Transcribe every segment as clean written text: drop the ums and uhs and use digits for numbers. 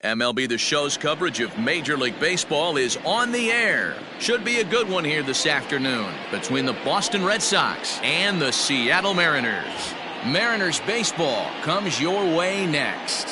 MLB The Show's coverage of Major League Baseball is on the air. Should be a good one here this afternoon between the Boston Red Sox and the Seattle Mariners. Mariners baseball comes your way next.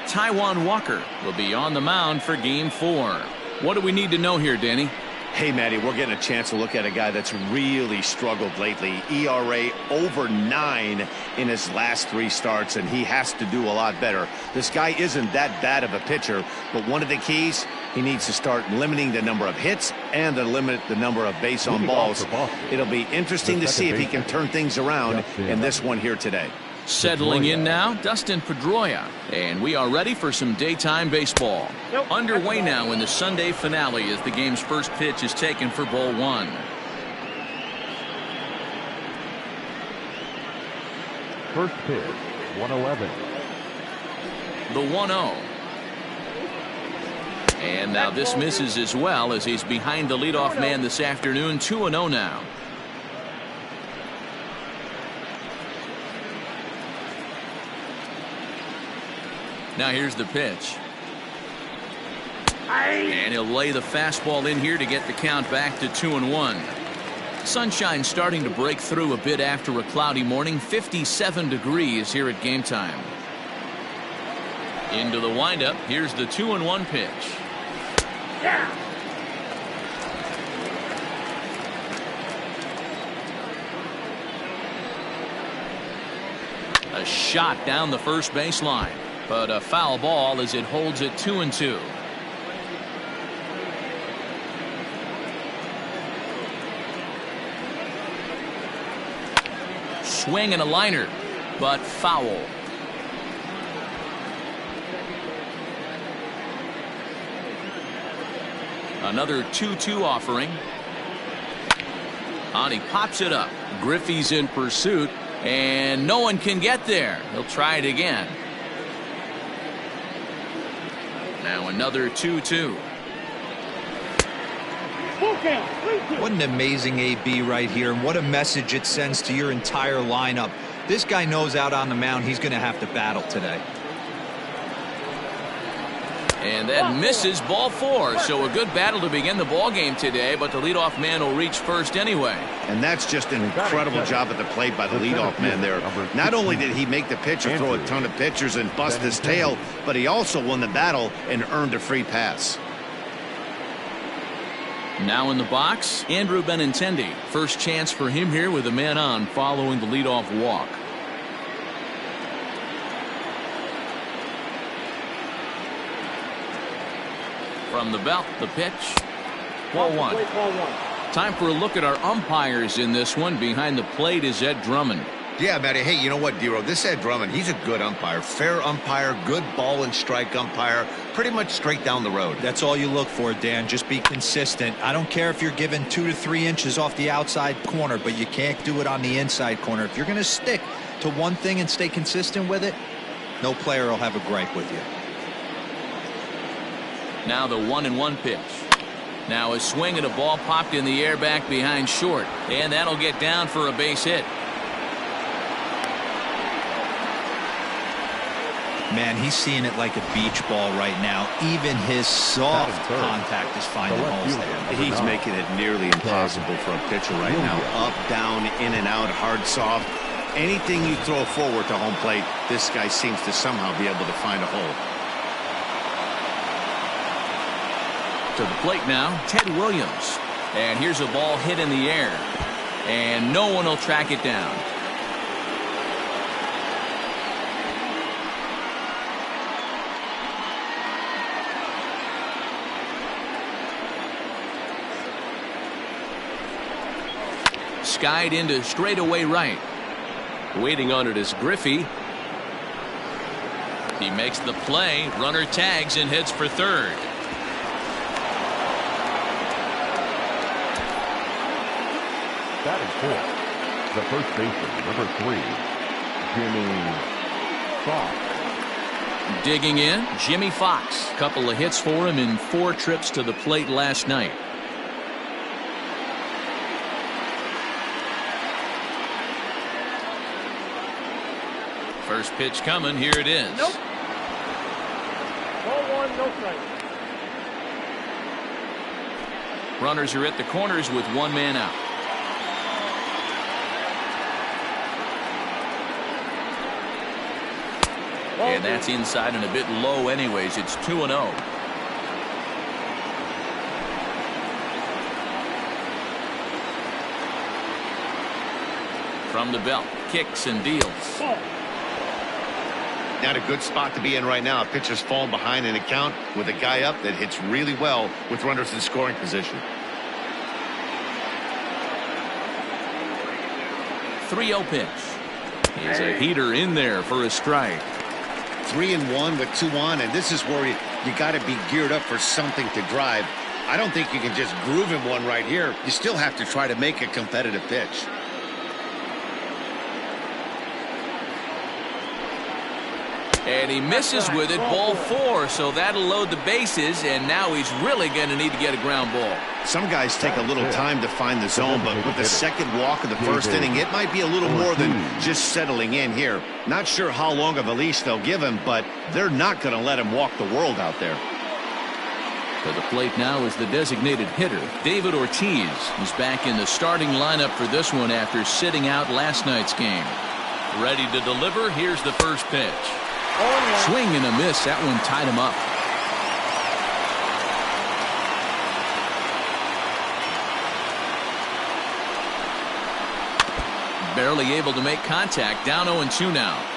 Taijuan Walker will be on the mound for Game 4. What do we need to know here, Danny? Hey, Matty, we're getting a chance to look at a guy that's really struggled lately. ERA over 9 in his last 3 starts, and he has to do a lot better. This guy isn't that bad of a pitcher, but one of the keys, he needs to start limiting the number of hits and to limit the number of base on balls. It'll be interesting to see if he can turn things around in this one here today. Settling in now, Dustin Pedroia, and we are ready for some daytime baseball. Underway now in the Sunday finale as the game's first pitch is taken for ball 1. First pitch, 111. The 1-0. And now this misses as well as he's behind the leadoff man this afternoon. 2-0 now. Now here's the pitch. And he'll lay the fastball in here to get the count back to 2-1. Sunshine starting to break through a bit after a cloudy morning. 57 degrees here at game time. Into the windup. Here's the 2-1 pitch. A shot down the first baseline. But a foul ball as it holds it 2-2. Swing and a liner, but foul. Another 2-2 offering. And he pops it up. Griffey's in pursuit, and no one can get there. He'll try it again. Now another 2-2. What an amazing AB right here, and what a message it sends to your entire lineup. This guy knows out on the mound he's going to have to battle today. And that misses, ball 4. So a good battle to begin the ball game today, but the leadoff man will reach first anyway. And that's just an incredible job at the plate by the leadoff man there. Not only did he make the pitcher throw a ton of pitchers and bust his tail, but he also won the battle and earned a free pass. Now in the box, Andrew Benintendi. First chance for him here with a man on following the leadoff walk. From the belt, the pitch. Ball 1. Time for a look at our umpires in this one. Behind the plate is Ed Drummond. Yeah, Matty. Hey, you know what, Dero? This Ed Drummond, he's a good umpire. Fair umpire, good ball and strike umpire. Pretty much straight down the road. That's all you look for, Dan. Just be consistent. I don't care if you're given 2 to 3 inches off the outside corner, but you can't do it on the inside corner. If you're going to stick to one thing and stay consistent with it, no player will have a gripe with you. Now the 1-1 pitch. Now a swing and a ball popped in the air back behind short, and that'll get down for a base hit. Man, he's seeing it like a beach ball right now. Even his soft contact is finding holes there. He's making it nearly impossible for a pitcher right now. Up, down, in and out, hard, soft. Anything you throw forward to home plate, this guy seems to somehow be able to find a hole. To the plate now, Ted Williams. And here's a ball hit in the air. And no one will track it down. Skied into straightaway right. Waiting on it is Griffey. He makes the play. Runner tags and heads for third. Batting fourth, the first baseman, number 3, Jimmy Fox. Digging in, Jimmy Fox. Couple of hits for him in 4 trips to the plate last night. First pitch coming. Here it is. Nope. Ball one, no strike. Runners are at the corners with one man out. And that's inside and a bit low anyways. It's 2-0. From the belt, kicks and deals. Not a good spot to be in right now. A pitcher's falling behind in a count with a guy up that hits really well with runners in scoring position. 3-0 pitch. He's a heater in there for a strike. 3-1 with 2 on, and this is where you got to be geared up for something to drive. I don't think you can just groove him one right here. You still have to try to make a competitive pitch. And he misses with it, ball 4, so that'll load the bases, and now he's really going to need to get a ground ball. Some guys take a little time to find the zone, but with the second walk of the first inning, it might be a little more than just settling in here. Not sure how long of a leash they'll give him, but they're not going to let him walk the world out there. To the plate now is the designated hitter, David Ortiz, who's back in the starting lineup for this one after sitting out last night's game. Ready to deliver. Here's the first pitch. Swing and a miss. That one tied him up. Barely able to make contact. Down 0-2 now.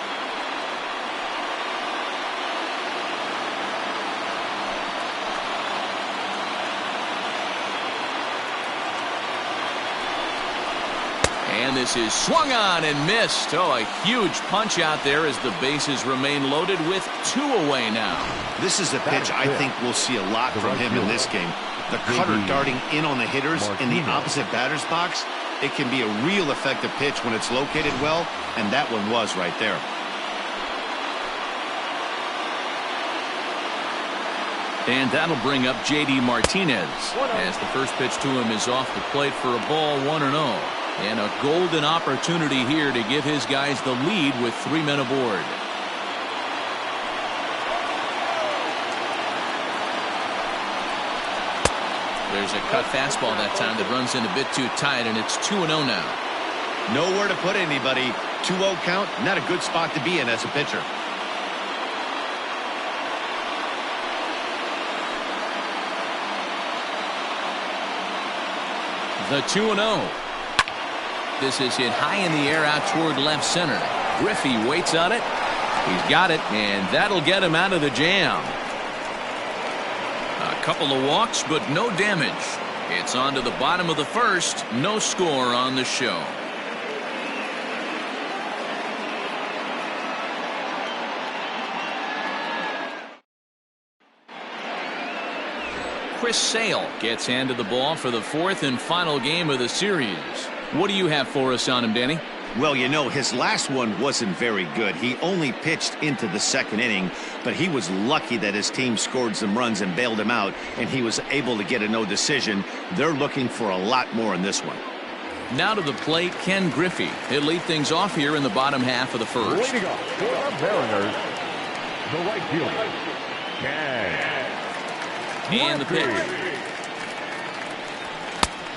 And this is swung on and missed. Oh, a huge punch out there as the bases remain loaded with 2 away now. This is a pitch I think we'll see a lot from him in this game. The cutter darting in on the hitters in the opposite batter's box. It can be a real effective pitch when it's located well, and that one was right there. And that'll bring up J.D. Martinez as the first pitch to him is off the plate for a ball 1-0. And a golden opportunity here to give his guys the lead with 3 men aboard. There's a cut fastball that time that runs in a bit too tight, and it's 2-0 now. Nowhere to put anybody. 2-0 count, not a good spot to be in as a pitcher. The 2-0. This is hit high in the air out toward left center. Griffey waits on it. He's got it, and that'll get him out of the jam. A couple of walks, but no damage. It's on to the bottom of the first. No score on the show. Chris Sale gets handed the ball for the 4th and final game of the series. What do you have for us on him, Danny? Well, you know, his last one wasn't very good. He only pitched into the 2nd inning, but he was lucky that his team scored some runs and bailed him out, and he was able to get a no decision. They're looking for a lot more in this one. Now to the plate, Ken Griffey. He'll lead things off here in the bottom half of the first. Leading off for the Mariners, the right fielder, Ken. And the pitch.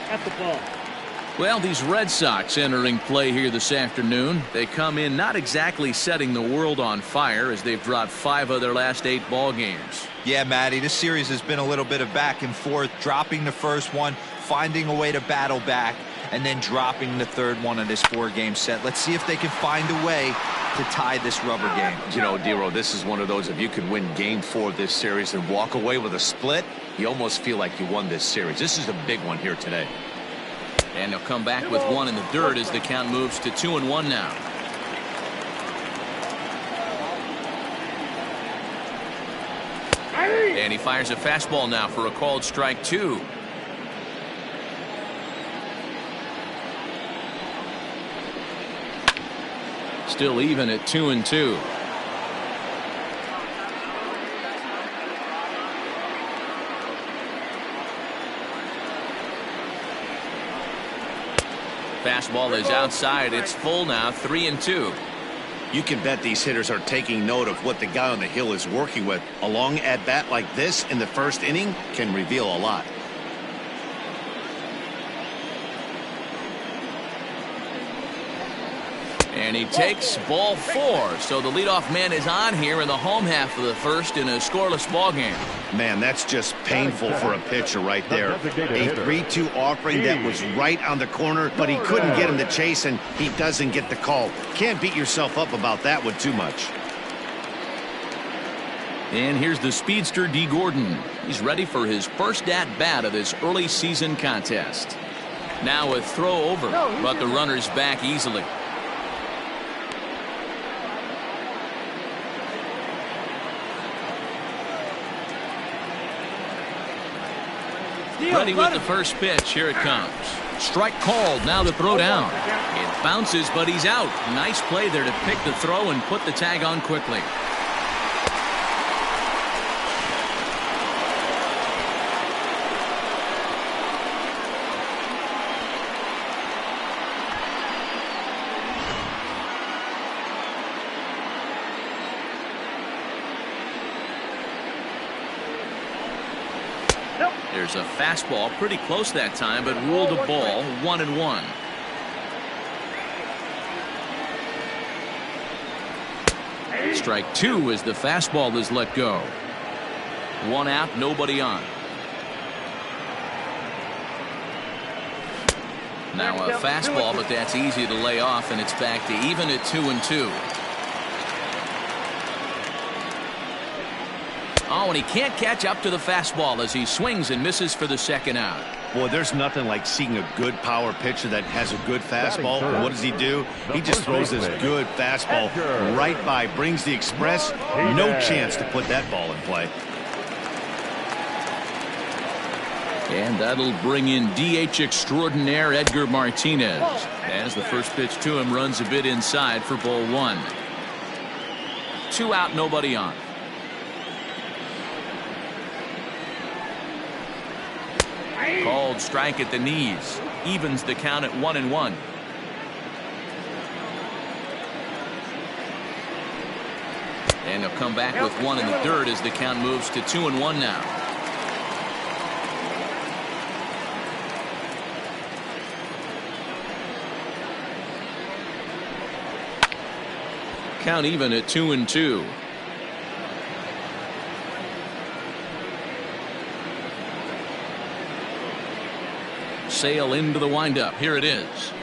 At the ball. Well, these Red Sox entering play here this afternoon. They come in not exactly setting the world on fire as they've dropped 5 of their last 8 ball games. Yeah, Matty, this series has been a little bit of back and forth, dropping the first one, finding a way to battle back, and then dropping the 3rd one of this 4-game set. Let's see if they can find a way to tie this rubber game. You know, Dero, this is one of those, if you could win game 4 of this series and walk away with a split, you almost feel like you won this series. This is a big one here today. And they'll come back with 1 in the dirt as the count moves to 2-1 now. And he fires a fastball now for a called strike 2. Still even at 2-2. Fastball is outside. It's full now, 3-2. You can bet these hitters are taking note of what the guy on the hill is working with. A long at-bat like this in the first inning can reveal a lot. And he takes ball 4. So the leadoff man is on here in the home half of the first in a scoreless ball game. Man, that's just painful for a pitcher right there. A 3-2 offering that was right on the corner, but he couldn't get him to chase, and he doesn't get the call. Can't beat yourself up about that one too much. And here's the speedster D. Gordon. He's ready for his first at-bat of this early season contest. Now a throw over, but the runner's back easily. Ready with the first pitch. Here it comes. Strike called. Now the throw down. It bounces, but he's out. Nice play there to pick the throw and put the tag on quickly. There's a fastball pretty close that time, but ruled a ball 1-1. Strike 2 as the fastball is let go. 1 out, nobody on. Now a fastball, but that's easy to lay off, and it's back to even at 2-2. Oh, and he can't catch up to the fastball as he swings and misses for the second out. Boy, there's nothing like seeing a good power pitcher that has a good fastball. What does he do? He just throws this good fastball right by, brings the express. No chance to put that ball in play. And that'll bring in DH extraordinaire Edgar Martinez as the first pitch to him runs a bit inside for ball 1. 2 out, nobody on. Called strike at the knees. Evens the count at 1-1. And he'll come back with 1 in the third as the count moves to 2-1 now. Count even at 2-2. Sale into the windup. Here it is.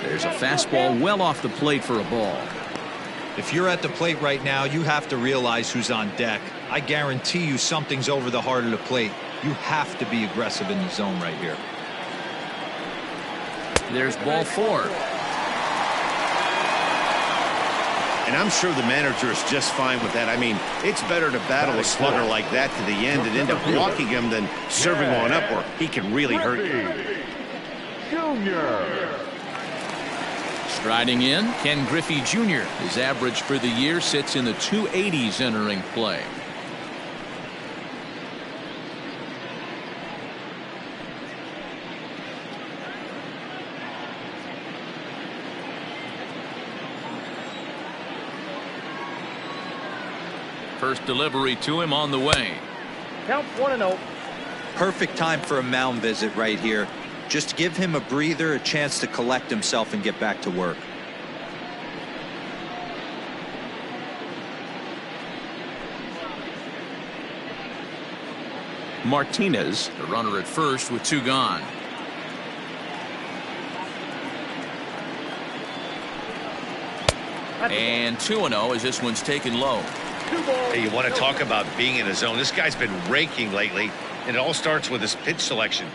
There's a fastball well off the plate for a ball. If you're at the plate right now, you have to realize who's on deck. I guarantee you something's over the heart of the plate. You have to be aggressive in the zone right here. There's ball 4. And I'm sure the manager is just fine with that. I mean, it's better to battle a slugger like that to the end and end up walking him than serving one up where he can really hurt you. Junior. Striding in, Ken Griffey Jr. His average for the year sits in the 280s entering play. First delivery to him on the way. Count 1-0. Perfect time for a mound visit right here. Just give him a breather, a chance to collect himself and get back to work. Martinez, the runner at first with 2 gone. And 2-0 as this one's taken low. Hey, you want to talk about being in a zone? This guy's been raking lately, and it all starts with his pitch selection.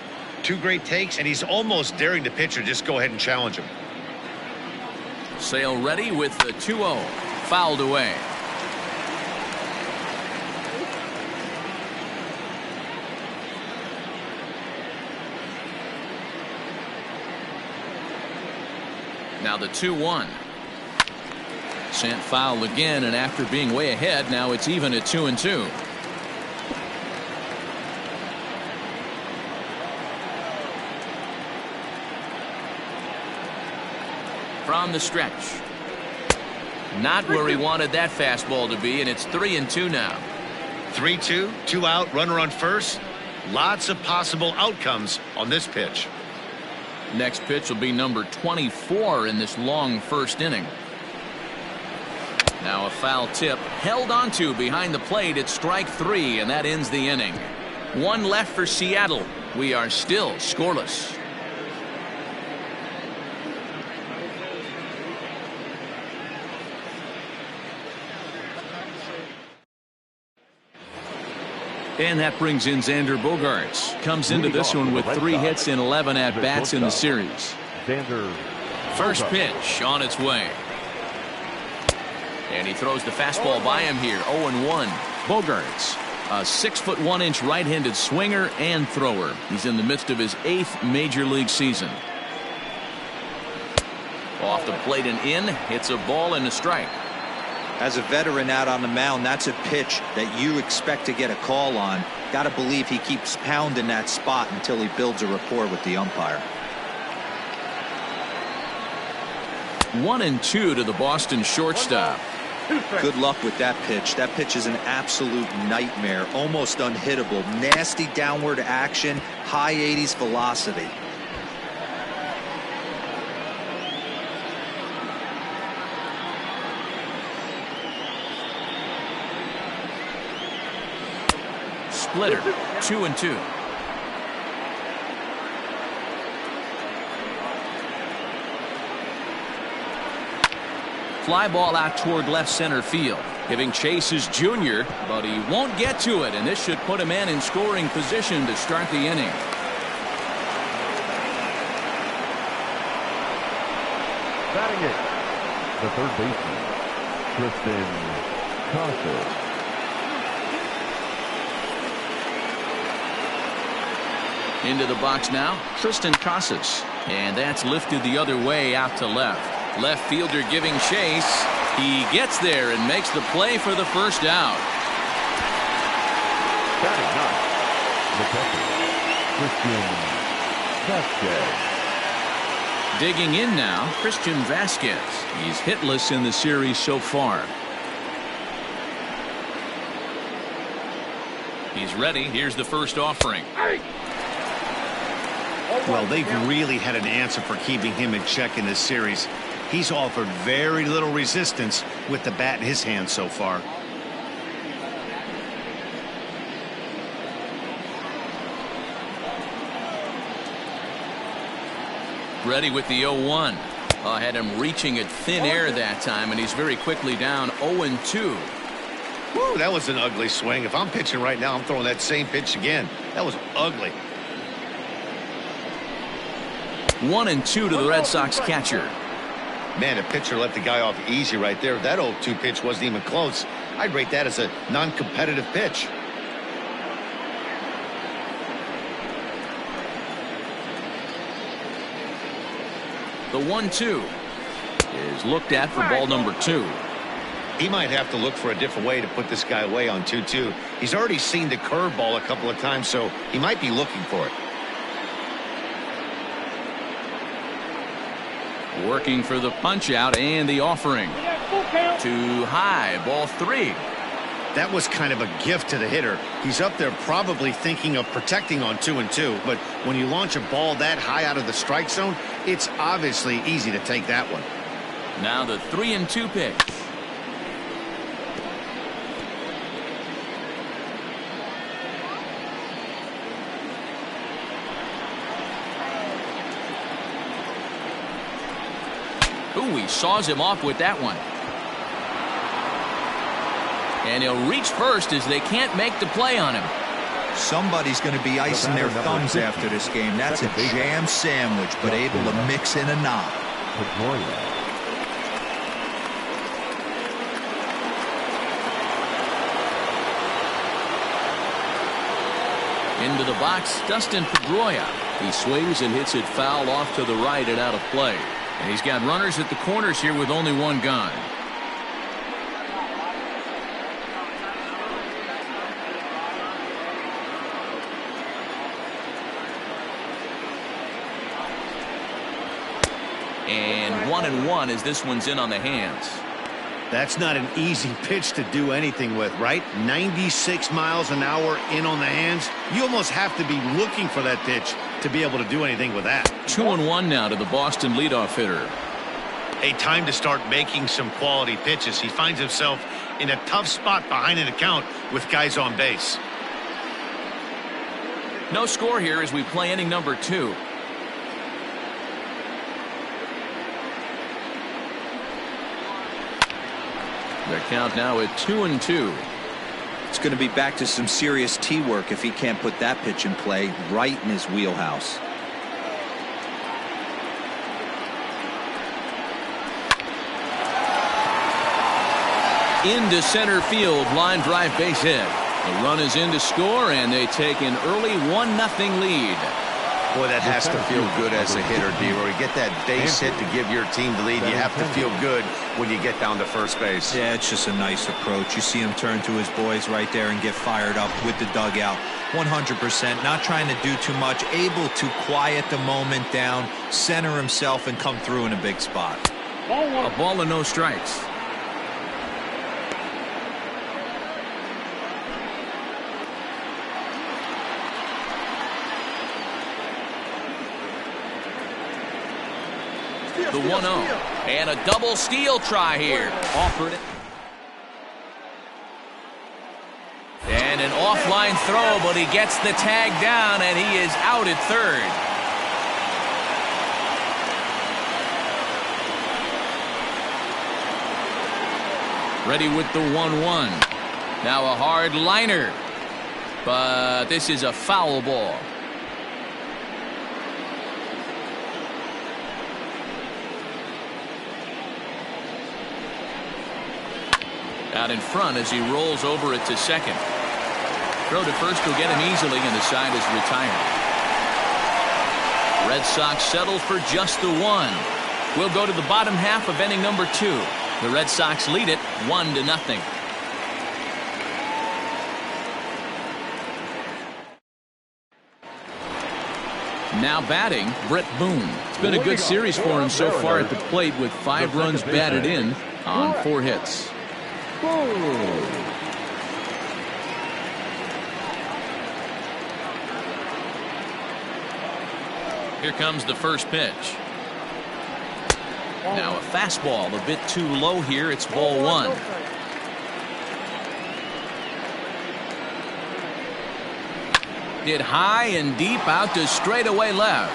2 great takes, and he's almost daring the pitcher just go ahead and challenge him. Sale ready with the 2-0. Fouled away. Now the 2-1. Sent foul again, and after being way ahead, now it's even at 2-2. From the stretch. Not where he wanted that fastball to be, and it's 3-2 now. 3-2, 2 out, runner on first. Lots of possible outcomes on this pitch. Next pitch will be number 24 in this long first inning. Now a foul tip held onto behind the plate at strike 3, and that ends the inning. One left for Seattle. We are still scoreless. And that brings in Xander Bogaerts. Comes into this one with 3 hits and 11 at-bats in the series. First pitch on its way. And he throws the fastball by him here. 0-1. Bogaerts, a 6'1" right-handed swinger and thrower. He's in the midst of his 8th major league season. Off the plate and in. Hits a ball and a strike. As a veteran out on the mound, that's a pitch that you expect to get a call on. Got to believe he keeps pounding that spot until he builds a rapport with the umpire. 1-2 to the Boston shortstop. Good luck with that pitch. That pitch is an absolute nightmare. Almost unhittable. Nasty downward action. High 80s velocity. Splitter. 2-2. Fly ball out toward left center field. Giving chase is Junior, but he won't get to it, and this should put a man in scoring position to start the inning. Batting it, the third baseman, Tristan Casas. Into the box now, Tristan Casas, and that's lifted the other way out to left. Left fielder giving chase. He gets there and makes the play for the first out. Batting ninth, the catcher, Christian Vasquez. Digging in now, Christian Vasquez. He's hitless in the series so far. He's ready. Here's the first offering. Well, they've really had an answer for keeping him in check in this series. He's offered very little resistance with the bat in his hand so far. Ready with the 0-1. Had him reaching at thin air that time, and he's very quickly down 0-2. Woo, that was an ugly swing. If I'm pitching right now, I'm throwing that same pitch again. That was ugly. 1-2 to the Red Sox catcher. Man, the pitcher let the guy off easy right there. That 0-2 pitch wasn't even close. I'd rate that as a non-competitive pitch. The 1-2 is looked at for ball number 2. He might have to look for a different way to put this guy away on 2-2. He's already seen the curveball a couple of times, so he might be looking for it. Working for the punch out and the offering. Too high, ball 3. That was kind of a gift to the hitter. He's up there probably thinking of protecting on 2-2, but when you launch a ball that high out of the strike zone, it's obviously easy to take that one. Now the 3-2 pitch. Ooh, he saws him off with that one. And he'll reach first as they can't make the play on him. Somebody's going to be icing their thumbs after this game. That's a jam sandwich, but able to mix in a knob. Into the box, Dustin Pedroia. He swings and hits it foul off to the right and out of play. And he's got runners at the corners here with only one gone. And 1-1 as this one's in on the hands. That's not an easy pitch to do anything with, right? 96 miles an hour in on the hands. You almost have to be looking for that pitch to be able to do anything with that. 2-1 now to the Boston leadoff hitter. A time to start making some quality pitches. He finds himself in a tough spot behind an account with guys on base. No score here as we play inning number 2. The count now at 2-2. It's going to be back to some serious tee work if he can't put that pitch in play right in his wheelhouse. Into center field, line drive base hit. The run is in to score, and they take an early 1-0 lead. Boy, that has to feel good as a hitter, D-Roy. You get that base hit to give your team the lead. You have to feel good when you get down to first base. Yeah, it's just a nice approach. You see him turn to his boys right there and get fired up with the dugout. 100%, not trying to do too much, able to quiet the moment down, center himself, and come through in a big spot. A ball and no strikes. The 1-0 and a double steal try here. Offered it. And an offline throw, but he gets the tag down and he is out at third. Ready with the 1-1. Now a hard liner, but this is a foul ball. Out in front as he rolls over it to second. Throw to first will get him easily, and the side is retired. Red Sox settle for just the 1. We'll go to the bottom half of inning number 2. The Red Sox lead it 1-0. Now batting, Brett Boone. It's been a good series for him so far at the plate with 5 runs batted in on 4 hits. Here comes the first pitch. Now a fastball a bit too low here. It's ball 1. Hit high and deep out to straightaway left.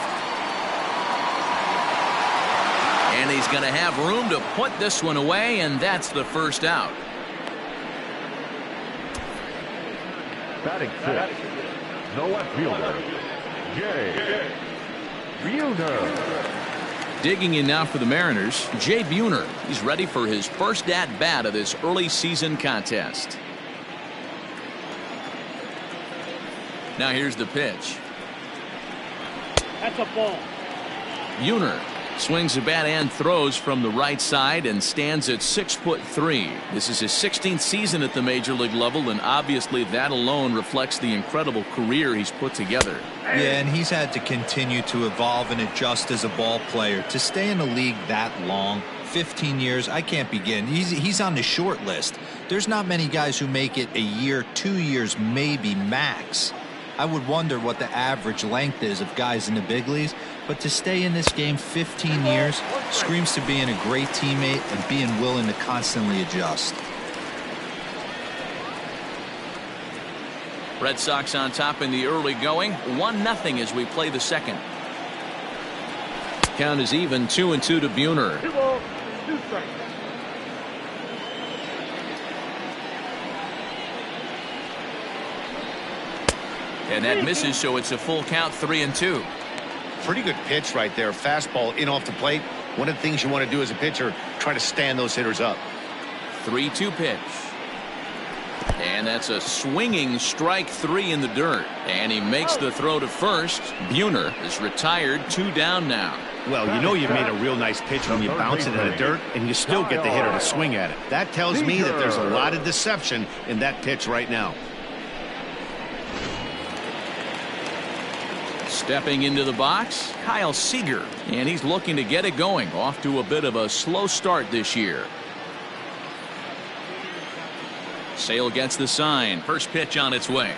And he's going to have room to put this one away, and that's the first out. Batting fifth, the left fielder, Jay Buhner. Digging in now for the Mariners, Jay Buhner. He's ready for his first at-bat of this early season contest. Now here's the pitch. That's a ball. Buhner swings the bat and throws from the right side and stands at 6'3". This is his 16th season at the major league level, and obviously that alone reflects the incredible career he's put together. Yeah, and he's had to continue to evolve and adjust as a ball player. To stay in the league that long, 15 years, I can't begin. He's on the short list. There's not many guys who make it a year, 2 years, maybe max. I would wonder what the average length is of guys in the big leagues, but to stay in this game 15 years screams to being a great teammate and being willing to constantly adjust. Red Sox on top in the early going, 1-0 as we play the second. Count is even, 2-2 to Buhner. 2 balls, 2 strikes. And that misses, so it's a full count, 3-2. Pretty good pitch right there. Fastball in off the plate. One of the things you want to do as a pitcher, try to stand those hitters up. 3-2 pitch. And that's a swinging strike 3 in the dirt. And he makes the throw to first. Buhner is retired, 2 down now. Well, you know you made a real nice pitch when you bounce it in the dirt and you still get the hitter to swing at it. That tells me that there's a lot of deception in that pitch right now. Stepping into the box, Kyle Seager, and he's looking to get it going. Off to a bit of a slow start this year. Sale gets the sign. First pitch on its way.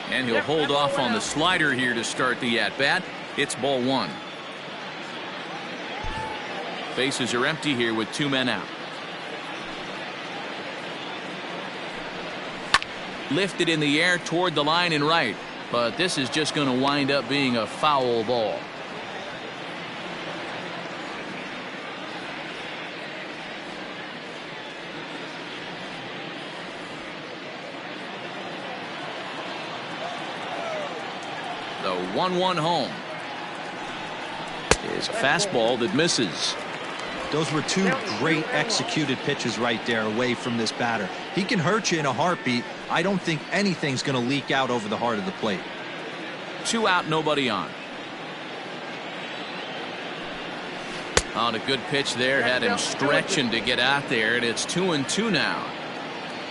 And he'll hold off on the slider here to start the at-bat. It's ball one. Bases are empty here with 2 men out. Lifted in the air toward the line and right. But this is just going to wind up being a foul ball. The 1-1 home is a fastball that misses. Those were 2 great executed pitches right there away from this batter. He can hurt you in a heartbeat. I don't think anything's going to leak out over the heart of the plate. 2 out, nobody on. On a good pitch there, had him stretching to get out there, and it's 2-2 now.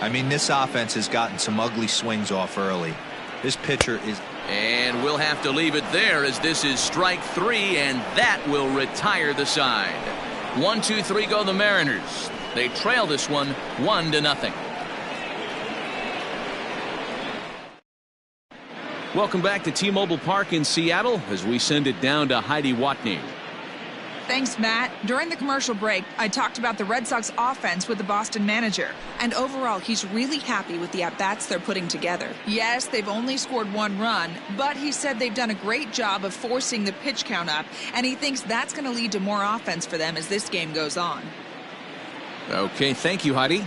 I mean, this offense has gotten some ugly swings off early. This pitcher is... And we'll have to leave it there as this is strike 3, and that will retire the side. 1-2-3 go the Mariners. They trail this one 1-0. Welcome back to T-Mobile Park in Seattle as we send it down to Heidi Watney. Thanks, Matt. During the commercial break, I talked about the Red Sox offense with the Boston manager. And overall, he's really happy with the at-bats they're putting together. Yes, they've only scored 1 run, but he said they've done a great job of forcing the pitch count up, and he thinks that's going to lead to more offense for them as this game goes on. Okay, thank you, Heidi.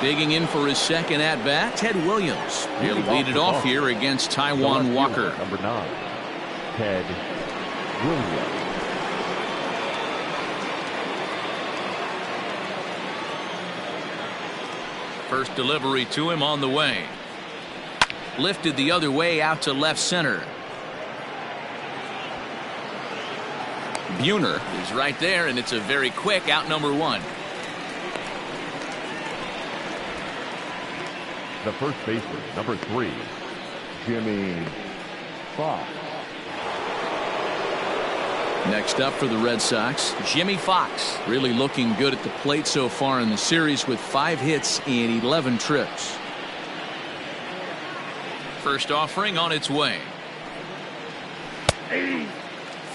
Digging in for his second at-bat, Ted Williams. He'll lead it off here against Taijuan Walker. Number 9, Ted Williams. First delivery to him on the way. Lifted the other way out to left center. Buhner is right there, and it's a very quick out number 1. The first baseman, number 3, Jimmy Fox. Next up for the Red Sox, Jimmy Fox. Really looking good at the plate so far in the series with 5 hits in 11 trips. First offering on its way.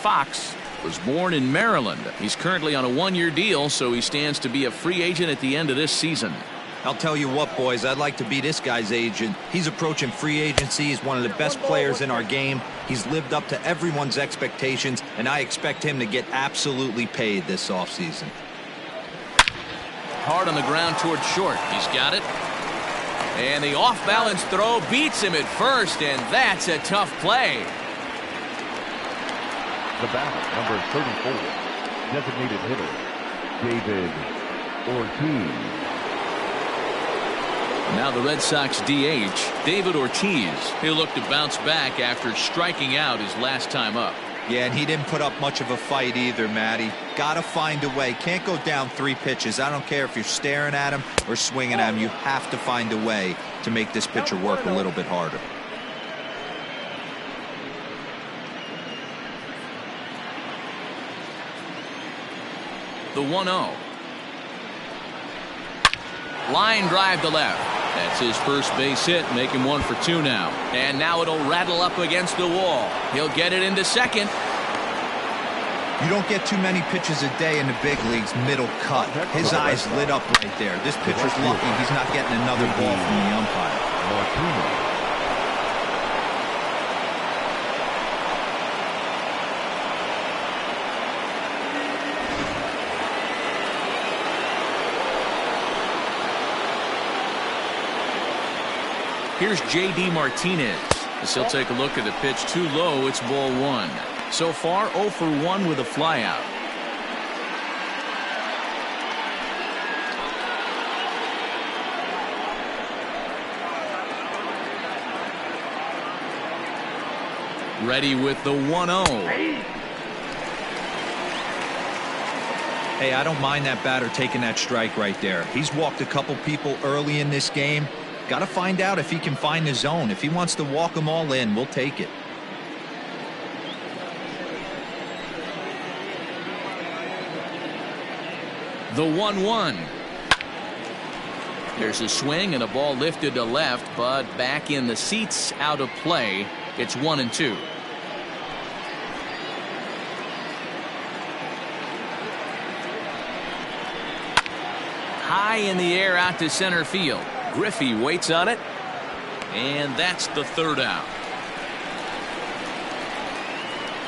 Fox was born in Maryland. He's currently on a 1-year deal, so he stands to be a free agent at the end of this season. I'll tell you what, boys, I'd like to be this guy's agent. He's approaching free agency. He's one of the best players in our game. He's lived up to everyone's expectations, and I expect him to get absolutely paid this offseason. Hard on the ground toward short. He's got it. And the off-balance throw beats him at first, and that's a tough play. The batter, number 34, designated hitter, David Ortiz. Now the Red Sox DH, David Ortiz. He'll look to bounce back after striking out his last time up. Yeah, and he didn't put up much of a fight either, Matty. Gotta find a way. Can't go down 3 pitches. I don't care if you're staring at him or swinging at him. You have to find a way to make this pitcher work a little bit harder. The 1-0. Line drive to left. That's his first base hit, making 1 for 2 now. And now it'll rattle up against the wall. He'll get it into second. You don't get too many pitches a day in the big leagues middle cut. His eyes lit up right there. This pitcher's lucky he's not getting another ball from the umpire. Here's J.D. Martinez. As he'll take a look at the pitch too low, it's ball 1. So far 0 for 1 with a flyout. Ready with the 1-0. Hey, I don't mind that batter taking that strike right there. He's walked a couple people early in this game. Got to find out if he can find the zone. If he wants to walk them all in, we'll take it. The 1-1. There's a swing and a ball lifted to left, but back in the seats, out of play. It's 1-2. High in the air out to center field. Griffey waits on it, and that's the third out.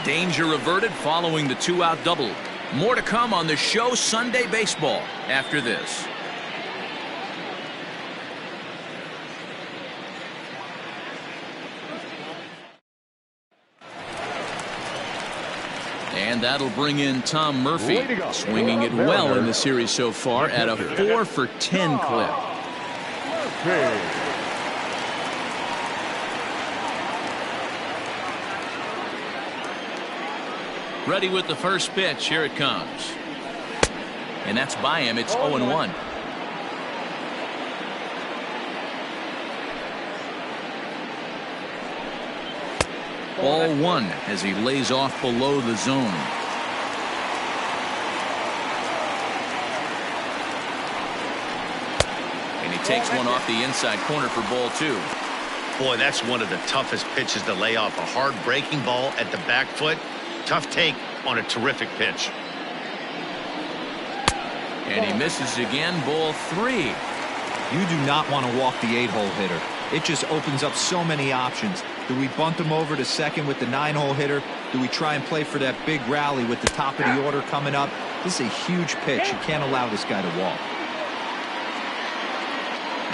Danger averted following the 2-out double. More to come on the show Sunday Baseball after this. And that'll bring in Tom Murphy, swinging it well in the series so far at a 4 for 10 clip. Ready with the first pitch. Here it comes. And that's by him. It's 0-1. Ball one as he lays off below the zone. And he takes one off the inside corner for ball two. Boy, that's one of the toughest pitches to lay off. A hard breaking ball at the back foot. Tough take on a terrific pitch. And he misses again. Ball three. You do not want to walk the 8-hole hitter. It just opens up so many options. Do we bunt him over to second with the 9-hole hitter? Do we try and play for that big rally with the top of the order coming up? This is a huge pitch. You can't allow this guy to walk.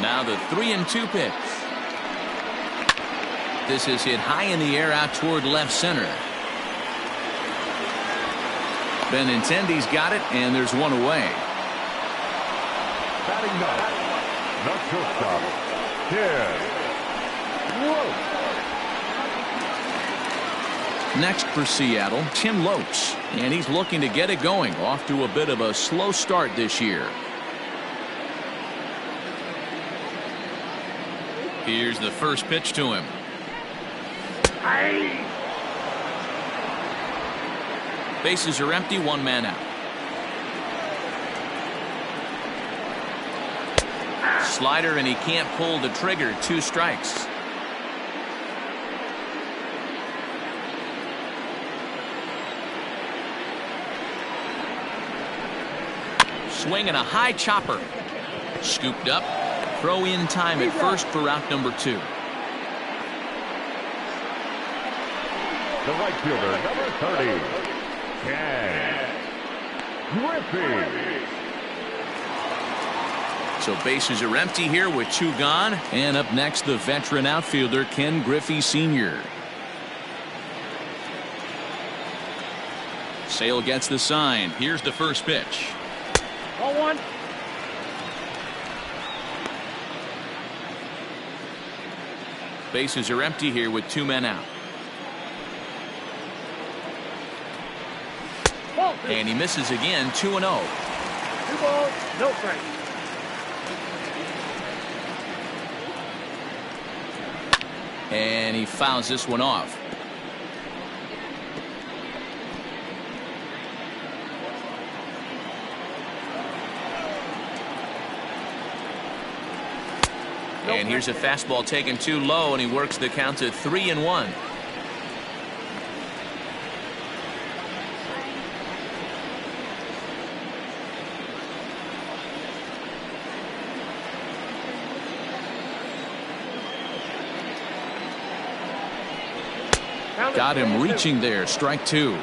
Now the 3-2 pitch. This is hit high in the air out toward left center. Benintendi's got it, and there's one away. Batting ninth, the shortstop, Ted Lopes. Next for Seattle, Tim Lopes, and he's looking to get it going. Off to a bit of a slow start this year. Here's the first pitch to him. Bases are empty, one man out. Slider, and he can't pull the trigger. 2 strikes. Swing and a high chopper. Scooped up. Throw in time at first for out number 2. The right fielder, number 30, Ken Griffey. So bases are empty here with 2 gone. And up next, the veteran outfielder, Ken Griffey Sr. Sale gets the sign. Here's the first pitch. 0-1. Bases are empty here with 2 men out. And he misses again. 2-0. 2 balls, no strikes. And he fouls this one off. And here's a fastball taken too low, and he works the count to 3-1. Got him reaching there. Strike 2.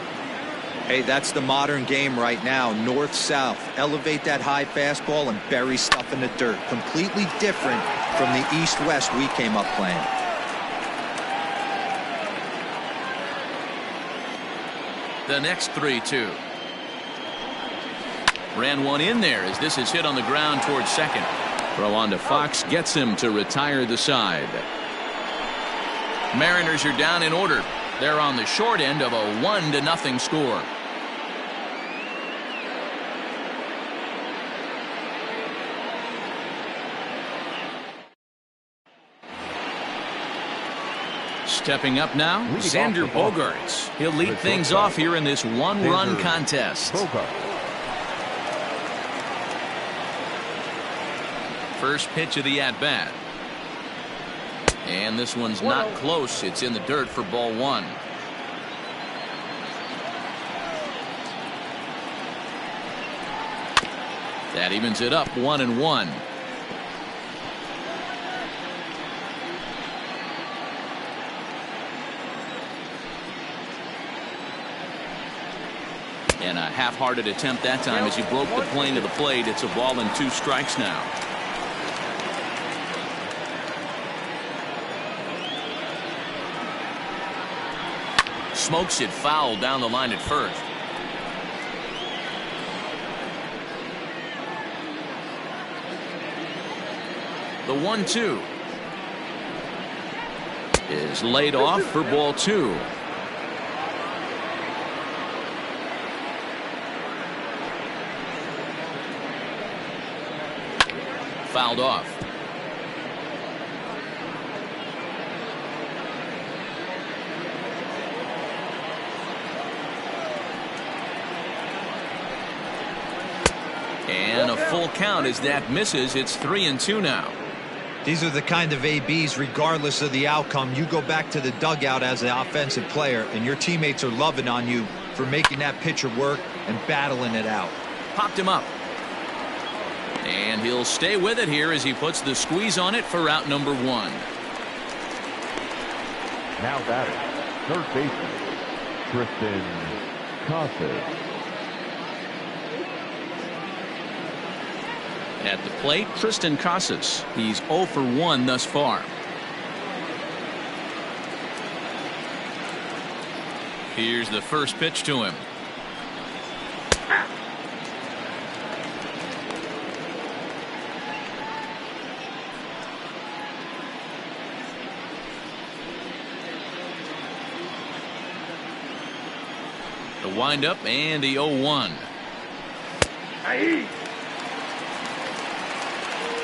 Hey, that's the modern game right now. North-south. Elevate that high fastball and bury stuff in the dirt. Completely different from the east-west we came up playing. The next 3-2. Ran one in there as this is hit on the ground towards second. Throw on to Fox gets him to retire the side. Mariners are down in order. They're on the short end of a 1-0 score. Stepping up now, Xander Bogaerts. He'll lead things off here in this 1-run contest. First pitch of the at-bat. And this one's not close. It's in the dirt for ball one. That evens it up 1-1. And a half-hearted attempt that time as he broke the plane to the plate. It's a ball and 2 strikes now. Smokes it foul down the line at first. The 1-2 is laid off for ball 2. Fouled off. And a full count as that misses. It's 3-2 now. These are the kind of ABs, regardless of the outcome. You go back to the dugout as an offensive player, and your teammates are loving on you for making that pitcher work and battling it out. Popped him up. And he'll stay with it here as he puts the squeeze on it for out number 1. Now batting, third baseman, Tristan Casas. At the plate, Tristan Casas. He's 0 for 1 thus far. Here's the first pitch to him. The windup and the 0-1.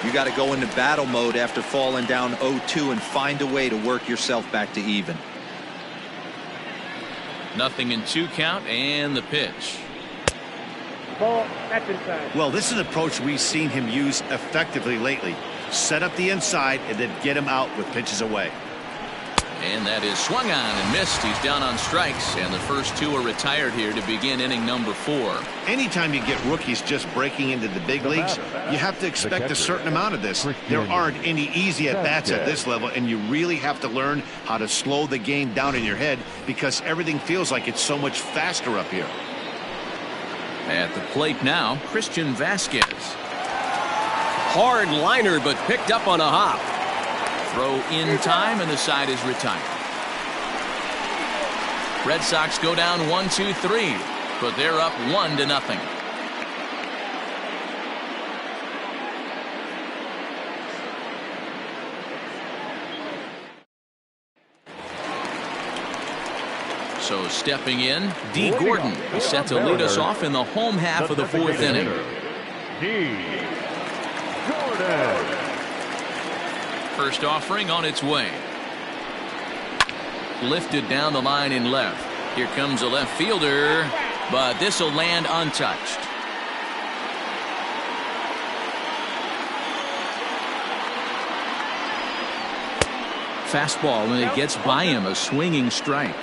You got to go into battle mode after falling down 0-2 and find a way to work yourself back to even. 0-2 count and the pitch. Ball, that's inside. Well, this is an approach we've seen him use effectively lately. Set up the inside and then get him out with pitches away. And that is swung on and missed. He's down on strikes, and the first 2 are retired here to begin inning number 4. Anytime you get rookies just breaking into the big leagues, you have to expect a certain amount of this. There aren't any easy at-bats at this level, and you really have to learn how to slow the game down in your head because everything feels like it's so much faster up here. At the plate now, Christian Vasquez. Hard liner, but picked up on a hop. Throw in time, and the side is retired. Red Sox go down 1-2-3, but they're up 1-0. So stepping in, D. Gordon is set to lead us off in the home half of the 4th inning. D. Gordon. First offering on its way. Lifted down the line in left. Here comes a left fielder, but this will land untouched. Fastball, and it gets by him, a swinging strike.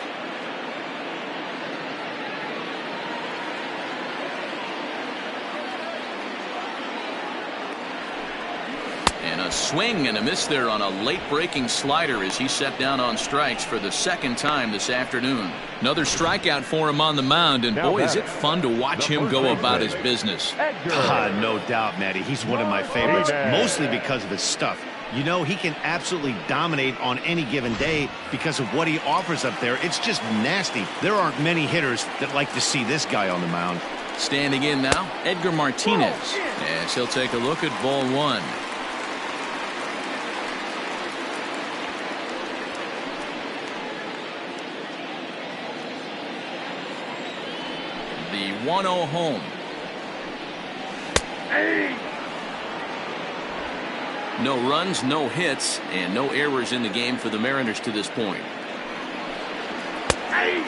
A swing and a miss there on a late breaking slider as he set down on strikes for the 2nd time this afternoon. Another strikeout for him on the mound, and boy, is it fun to watch him go about his business. No doubt, Matty. He's one of my favorites, mostly because of his stuff. You know, he can absolutely dominate on any given day because of what he offers up there. It's just nasty. There aren't many hitters that like to see this guy on the mound. Standing in now, Edgar Martinez, as he'll take a look at ball 1. The 1-0 home. No runs, no hits, and no errors in the game for the Mariners to this point.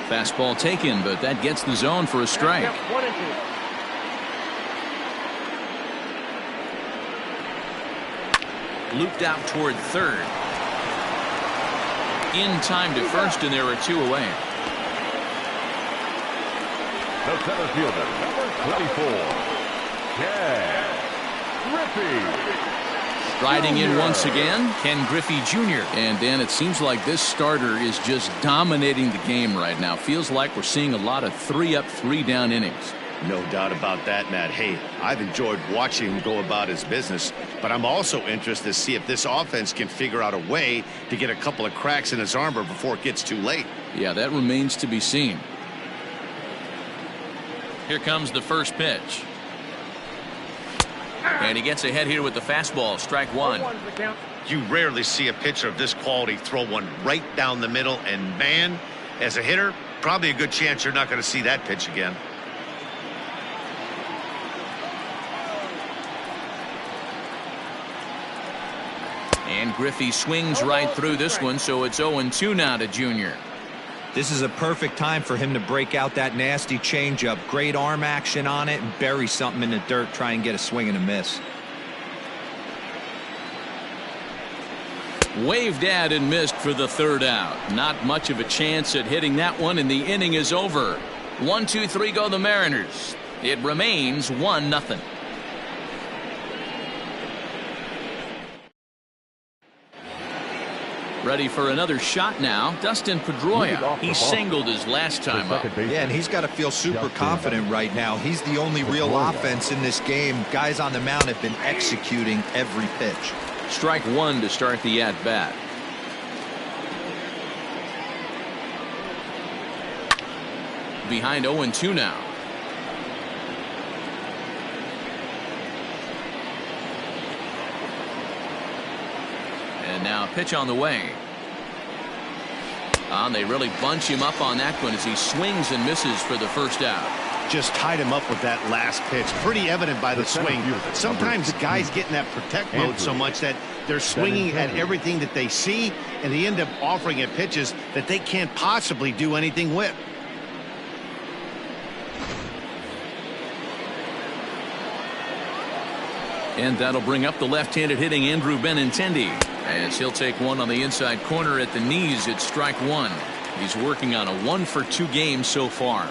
Fastball taken, but that gets the zone for a strike. 1-2. looped out toward third. In time to first, and there are 2 away. The center fielder, number 24, Ken Griffey. Riding in once again, Ken Griffey Jr. And Dan, it seems like this starter is just dominating the game right now. Feels like we're seeing a lot of 3-up, 3-down innings. No doubt about that, Matt. Hey, I've enjoyed watching him go about his business, but I'm also interested to see if this offense can figure out a way to get a couple of cracks in his armor before it gets too late. Yeah, that remains to be seen. Here comes the first pitch. And he gets ahead here with the fastball. Strike 1. You rarely see a pitcher of this quality throw one right down the middle, and man, as a hitter, probably a good chance you're not going to see that pitch again. And Griffey swings right through this one, so it's 0-2 now to Junior. This is a perfect time for him to break out that nasty changeup. Great arm action on it and bury something in the dirt. Try and get a swing and a miss. Waved at and missed for the 3rd out. Not much of a chance at hitting that one, and the inning is over. 1-2-3 go the Mariners. It remains 1-0. Ready for another shot now. Dustin Pedroia. He singled his last time up. Yeah, and he's got to feel super confident right now. He's the only real offense in this game. Guys on the mound have been executing every pitch. Strike 1 to start the at-bat. Behind 0-2 now. And now a pitch on the way. They really bunch him up on that one as he swings and misses for the 1st out. Just tied him up with that last pitch. Pretty evident by the swing. Sometimes guys get in that protect mode so much that they're swinging at everything that they see, and they end up offering at pitches that they can't possibly do anything with. And that'll bring up the left-handed hitting Andrew Benintendi, as he'll take one on the inside corner at the knees. It's strike 1. He's working on a 1-for-2 game so far.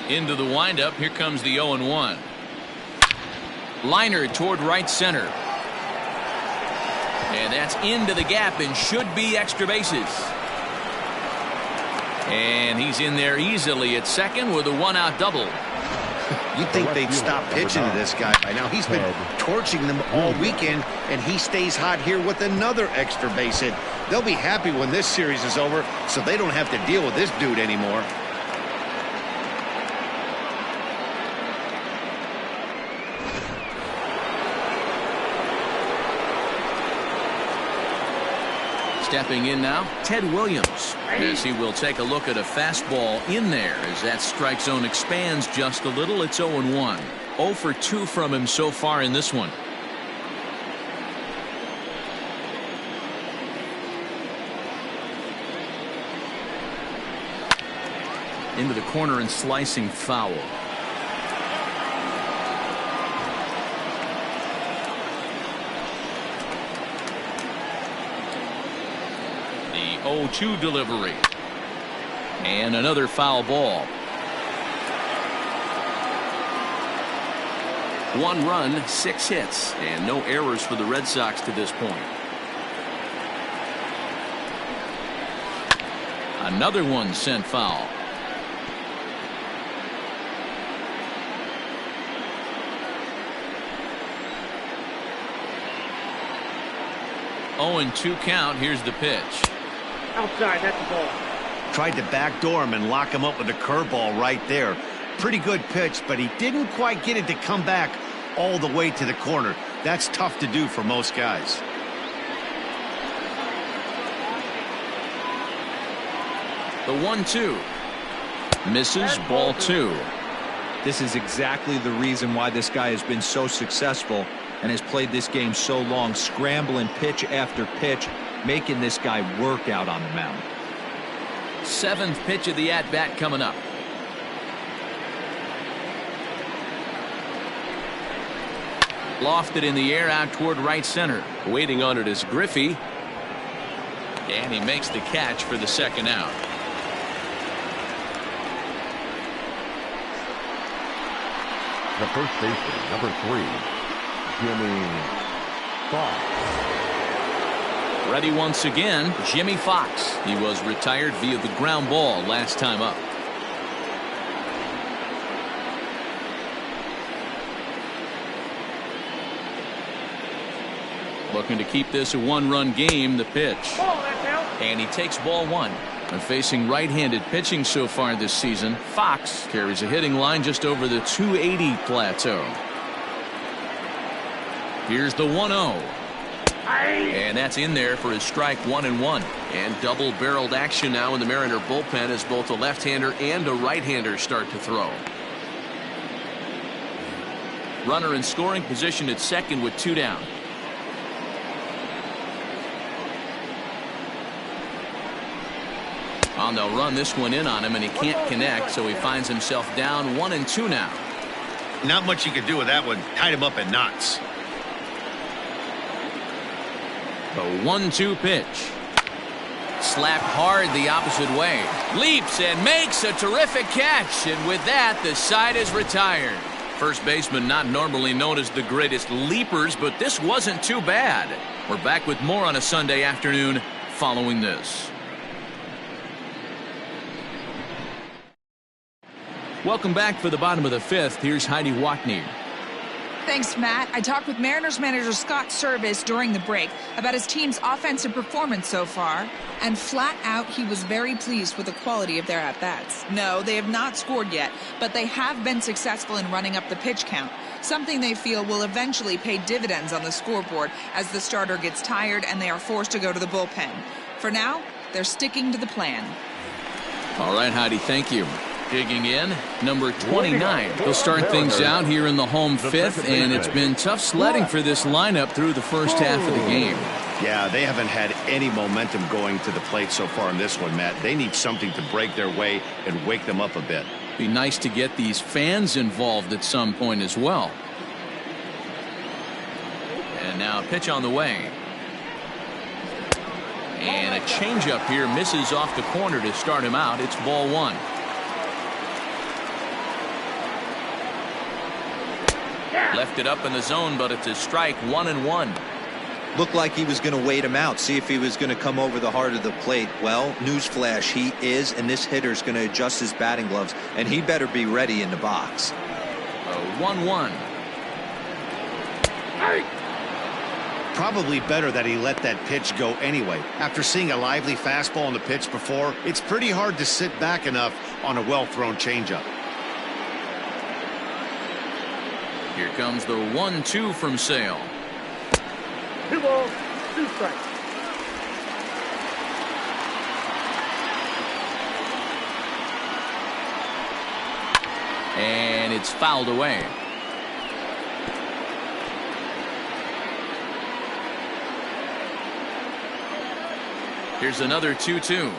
Into the windup. Here comes the 0-1. Liner toward right center. And that's into the gap and should be extra bases. And he's in there easily at second with a 1-out double. You'd think they'd stop pitching to this guy by now. He's been torching them all weekend, and he stays hot here with another extra base hit. They'll be happy when this series is over, so they don't have to deal with this dude anymore. Stepping in now, Ted Williams, as he will take a look at a fastball in there as that strike zone expands just a little. It's 0-1. 0-for-2 from him so far in this one. Into the corner and slicing foul. The 0-2 delivery. And another foul ball. 1 run, 6 hits, and no errors for the Red Sox to this point. Another one sent foul. Oh, and 2 count. Here's the pitch. Outside, that's the ball. Tried to backdoor him and lock him up with a curveball right there. Pretty good pitch, but he didn't quite get it to come back all the way to the corner. That's tough to do for most guys. The 1-2. Misses, ball 2. This is exactly the reason why this guy has been so successful and has played this game so long, scrambling pitch after pitch, making this guy work out on the mound. 7th pitch of the at-bat coming up. Lofted in the air out toward right center. Waiting on it is Griffey. And he makes the catch for the second out. The first baseman, number 3, Jimmy Fox. Ready once again, Jimmy Fox. He was retired via the ground ball last time up. Looking to keep this a one-run game. The pitch. And he takes ball 1. And facing right-handed pitching so far this season, Fox carries a hitting line just over the 280 plateau. Here's the 1-0. And that's in there for his strike 1-1. And double-barreled action now in the Mariner bullpen as both a left-hander and a right-hander start to throw. Runner in scoring position at second with 2 down. And they'll run this one in on him, and he can't connect, so he finds himself down 1-2 now. Not much you could do with that one. Tied him up in knots. The 1-2 pitch. Slapped hard the opposite way. Leaps and makes a terrific catch, and with that, the side is retired. First baseman not normally known as the greatest leapers, but this wasn't too bad. We're back with more on a Sunday afternoon following this. Welcome back for the bottom of the 5th. Here's Heidi Watney. Thanks, Matt. I talked with Mariners manager Scott Service during the break about his team's offensive performance so far, and flat out he was very pleased with the quality of their at-bats. No, they have not scored yet, but they have been successful in running up the pitch count, something they feel will eventually pay dividends on the scoreboard as the starter gets tired and they are forced to go to the bullpen. For now, they're sticking to the plan. All right, Heidi, thank you. Digging in, number 29. He'll start things out here in the home 5th, and it's been tough sledding for this lineup through the first half of the game. Yeah, they haven't had any momentum going to the plate so far in this one, Matt. They need something to break their way and wake them up a bit. Be nice to get these fans involved at some point as well. And now a pitch on the way. And a changeup here misses off the corner to start him out. It's ball 1. Left it up in the zone, but it's a strike 1-1. Looked like he was going to wait him out, see if he was going to come over the heart of the plate. Well, newsflash, he is, and this hitter's going to adjust his batting gloves, and he better be ready in the box. 1-1. Probably better that he let that pitch go anyway. After seeing a lively fastball on the pitch before, it's pretty hard to sit back enough on a well-thrown changeup. Here comes the 1-2 from Sale. 2 balls, 2 strikes. And it's fouled away. Here's another 2-2.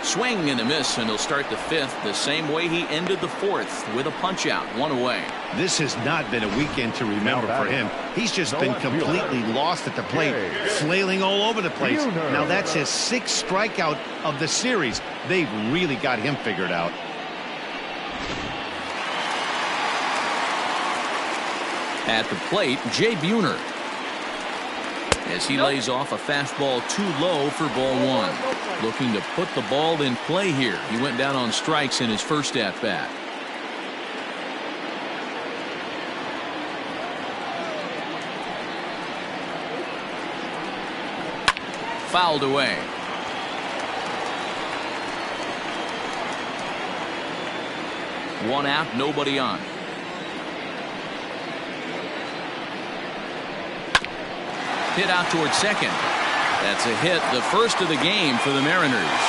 Swing and a miss, and he'll start the 5th the same way he ended the 4th with a punch out, 1 away. This has not been a weekend to remember for him. He's just been completely lost at the plate, flailing all over the place. Now that's his 6th strikeout of the series. They've really got him figured out. At the plate, Jay Buhner. As he lays off a fastball too low for ball 1. Looking to put the ball in play here. He went down on strikes in his first at-bat. Fouled away. One out, nobody on. Hit out towards second. That's a hit, the first of the game for the Mariners.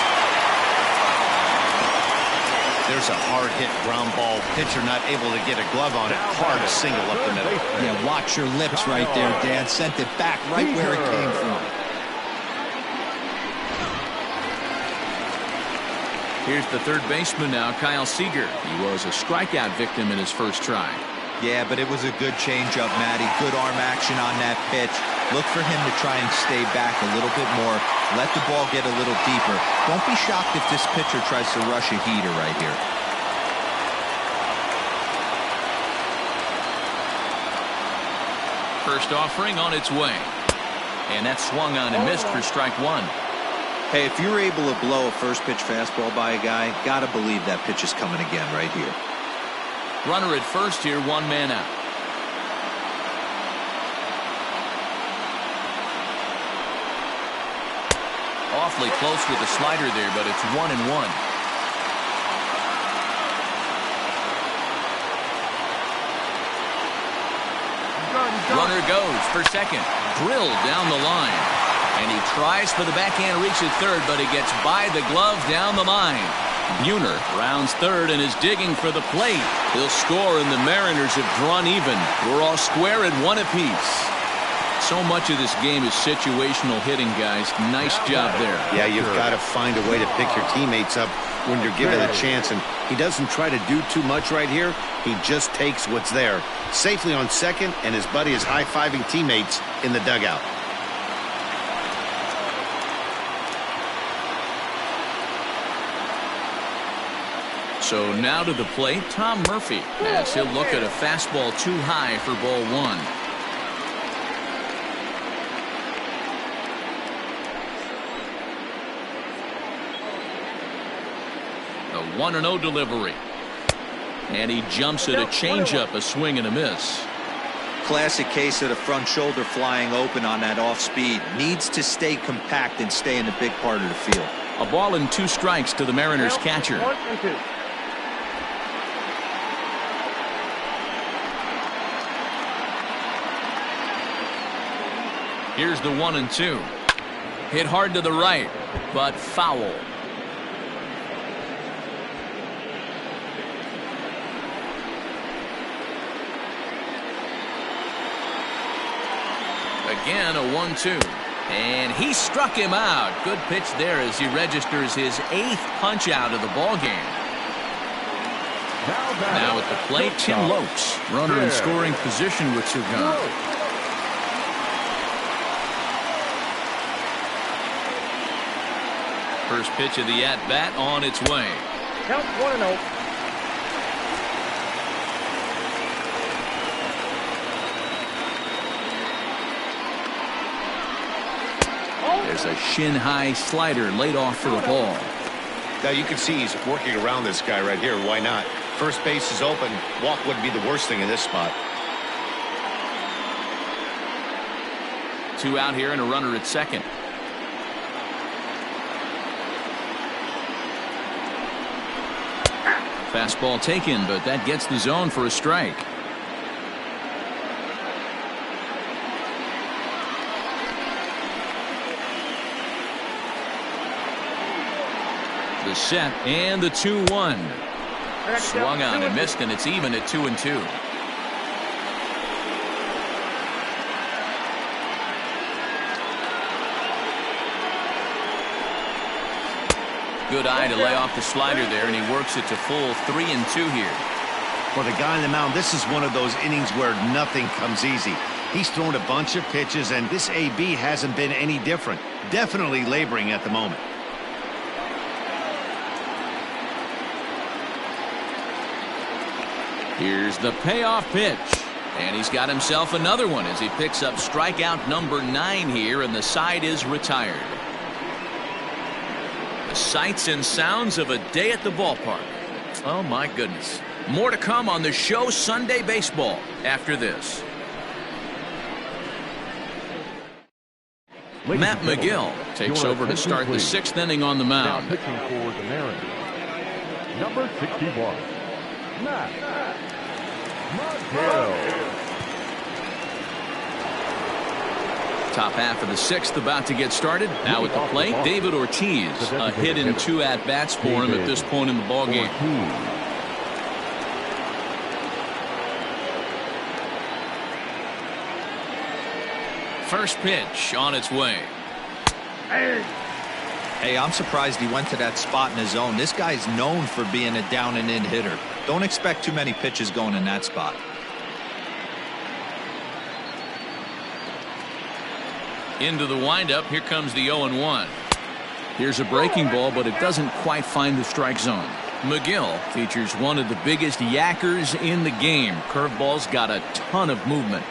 There's a hard hit ground ball. Pitcher not able to get a glove on it. Hard single up the middle. Yeah, watch your lips right there, Dan. Sent it back right where it came from. Here's the third baseman now, Kyle Seager. He was a strikeout victim in his first try. Yeah, but it was a good changeup, Matty. Good arm action on that pitch. Look for him to try and stay back a little bit more. Let the ball get a little deeper. Don't be shocked if this pitcher tries to rush a heater right here. First offering on its way. And that swung on and missed for strike one. Hey, if you're able to blow a first pitch fastball by a guy, gotta believe that pitch is coming again right here. Runner at first here, one man out. Awfully close with the slider there, but it's 1-1. Runner goes for second. Drilled down the line. And he tries for the backhand reach at third, but he gets by the glove down the line. Buhner rounds third and is digging for the plate. He'll score, and the Mariners have drawn even. We're all square at one apiece. So much of this game is situational hitting, guys. Nice job there. Yeah, you've got to find a way to pick your teammates up when you're given a chance, and he doesn't try to do too much right here. He just takes what's there. Safely on second, and his buddy is high-fiving teammates in the dugout. So now to the plate, Tom Murphy, as he'll look at a fastball too high for ball one. A 1-0 delivery. And he jumps at a changeup, a swing and a miss. Classic case of the front shoulder flying open on that off speed. Needs to stay compact and stay in the big part of the field. A ball and 2 strikes to the Mariners catcher. 1-2. Here's the 1-2. Hit hard to the right, but foul. Again, a 1-2. And he struck him out. Good pitch there as he registers his 8th punch out of the ball game. Now at the plate, Tim Lopes. Runner in scoring position with 2 gone. First pitch of the at-bat on its way. Count 1-0. There's a shin-high slider laid off for a ball. Now you can see he's working around this guy right here. Why not? First base is open. Walk wouldn't be the worst thing in this spot. 2 out here and a runner at second. Fastball taken, but that gets the zone for a strike. The set and the 2-1. Swung on and missed, and it's even at 2-2. Good eye to lay off the slider there, and he works it to full 3-2 here. For the guy on the mound, this is one of those innings where nothing comes easy. He's thrown a bunch of pitches, and this AB hasn't been any different. Definitely laboring at the moment. Here's the payoff pitch. And he's got himself another one as he picks up strikeout number 9 here, and the side is retired. The sights and sounds of a day at the ballpark. Oh, my goodness. More to come on the show Sunday Baseball after this. Matt McGill takes over to start the 6th inning on the mound. Now pitching for the Mariners, number 61, Matt McGill. Top half of the 6th about to get started. Now at the plate, David Ortiz. A hit in 2 at-bats for him at this point in the ballgame. First pitch on its way. Hey, I'm surprised he went to that spot in his zone. This guy's known for being a down and in hitter. Don't expect too many pitches going in that spot. Into the windup. Here comes the 0-1. Here's a breaking ball, but it doesn't quite find the strike zone. McGill features one of the biggest yackers in the game. Curveball's got a ton of movement.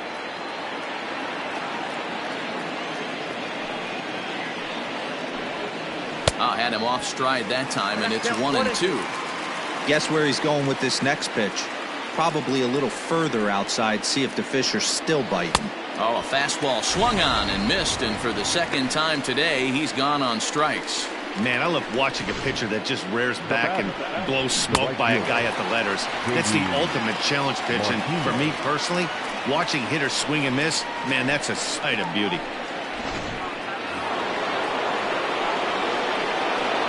Had him off stride that time, and it's 1-2. Guess where he's going with this next pitch? Probably a little further outside. See if the fish are still biting. A fastball swung on and missed, and for the second time today, he's gone on strikes. Man, I love watching a pitcher that just rears back and blows smoke by a guy at the letters. That's the ultimate challenge pitch, and for me personally, watching hitters swing and miss, man, that's a sight of beauty.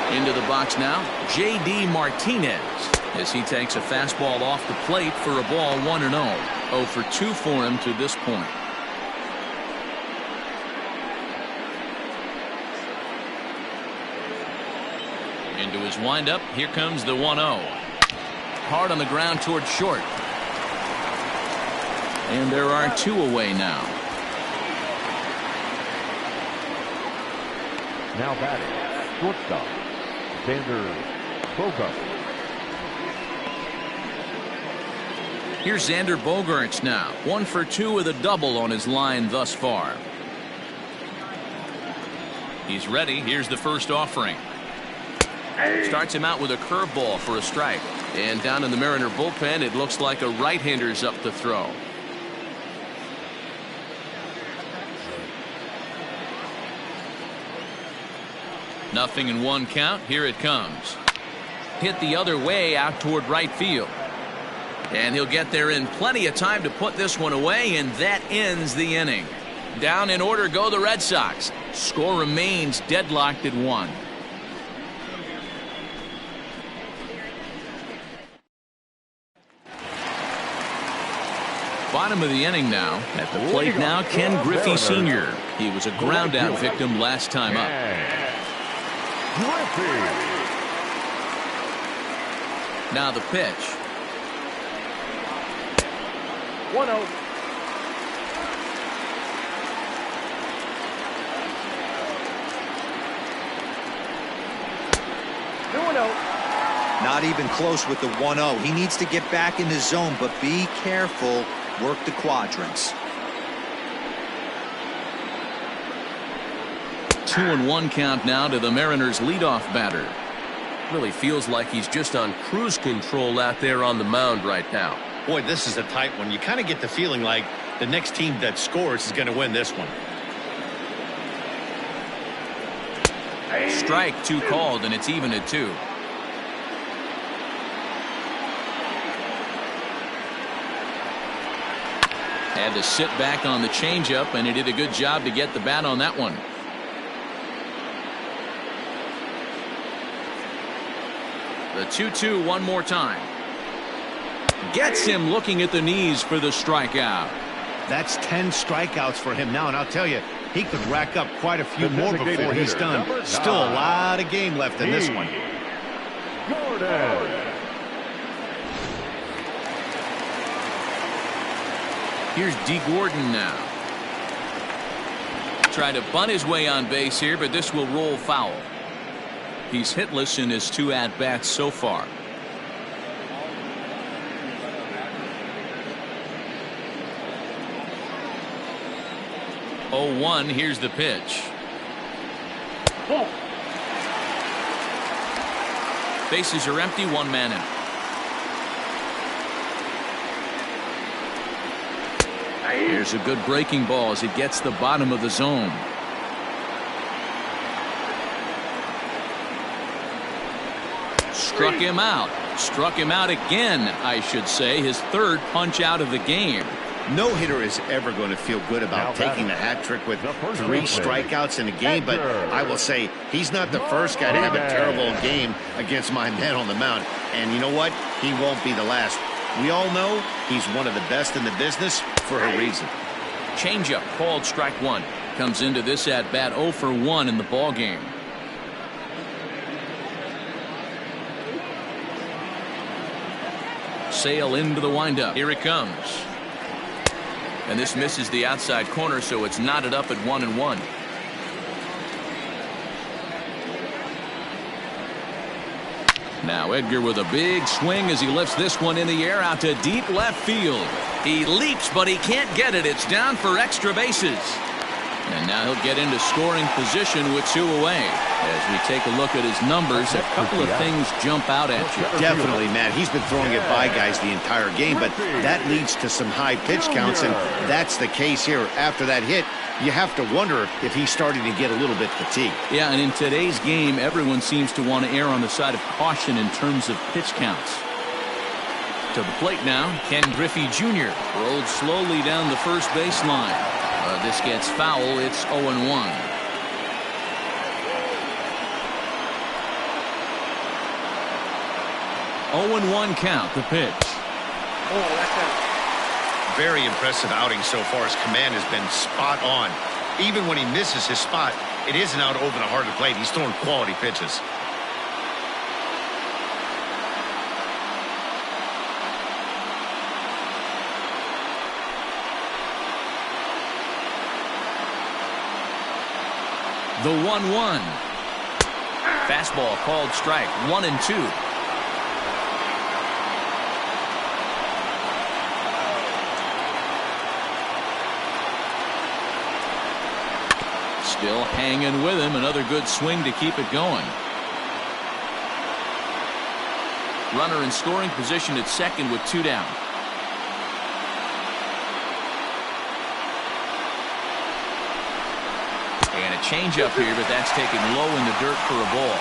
Into the box now, J.D. Martinez, as he takes a fastball off the plate for a ball 1-0. 0 for 2 for him to this point. Into his windup. Here comes the 1-0. Hard on the ground toward short. And there are 2 away now. Now batting, shortstop, Xander Bogaerts. Here's Xander Bogaerts now. 1 for 2 with a double on his line thus far. He's ready. Here's the first offering. Starts him out with a curveball for a strike. And down in the Mariner bullpen, it looks like a right-hander's up to throw. Nothing in 1 count. Here it comes. Hit the other way out toward right field. And he'll get there in plenty of time to put this one away, and that ends the inning. Down in order go the Red Sox. Score remains deadlocked at 1. Bottom of the inning now. At the plate now, Ken Griffey Sr. He was a ground out victim last time up. Now the pitch. 1-0. Not even close with the 1-0. He needs to get back in the zone, but be careful. Work the quadrants. 2-1 count now to the Mariners leadoff batter. Really feels like he's just on cruise control out there on the mound right now. Boy, this is a tight one. You kind of get the feeling like the next team that scores is going to win this one. Strike 2 called, and it's even at 2. Had to sit back on the changeup, and he did a good job to get the bat on that one. The 2-2 one more time. Gets him looking at the knees for the strikeout. That's 10 strikeouts for him now, and I'll tell you, he could rack up quite a few more before he's done. Still a lot of game left in this one. Here's D. Gordon now. Trying to bunt his way on base here, but this will roll foul. He's hitless in his 2 at-bats so far. Oh, 1. Here's the pitch. Bases are empty. 1 man out. Here's a good breaking ball as it gets the bottom of the zone. Struck him out. Struck him out again, I should say. His 3rd punch out of the game. No hitter is ever going to feel good about taking the hat trick with 3 strikeouts in a game, but I will say he's not the first guy to have a terrible game against my man on the mound. And you know what? He won't be the last. We all know he's one of the best in the business for a reason. Changeup called strike 1. Comes into this at bat 0 for 1 in the ball game. Sale into the windup. Here it comes. And this misses the outside corner, so it's knotted up at 1-1. Now Edgar with a big swing as he lifts this one in the air out to deep left field. He leaps, but he can't get it. It's down for extra bases. And now he'll get into scoring position with 2 away. As we take a look at his numbers, a couple of things jump out at you. Definitely, Matt. He's been throwing it by guys the entire game, but that leads to some high pitch counts, and that's the case here. After that hit, you have to wonder if he's starting to get a little bit fatigued. Yeah, and in today's game, everyone seems to want to err on the side of caution in terms of pitch counts. To the plate now, Ken Griffey Jr. rolled slowly down the first baseline. This gets foul. It's 0-1. 0-1 count, the pitch. Oh, that's out. Very impressive outing so far. His command has been spot on. Even when he misses his spot, it isn't out over the heart of the plate. He's throwing quality pitches. The 1-1. Fastball called strike. 1-2. Still hanging with him. Another good swing to keep it going. Runner in scoring position at second with 2 down. And a changeup here, but that's taken low in the dirt for a ball.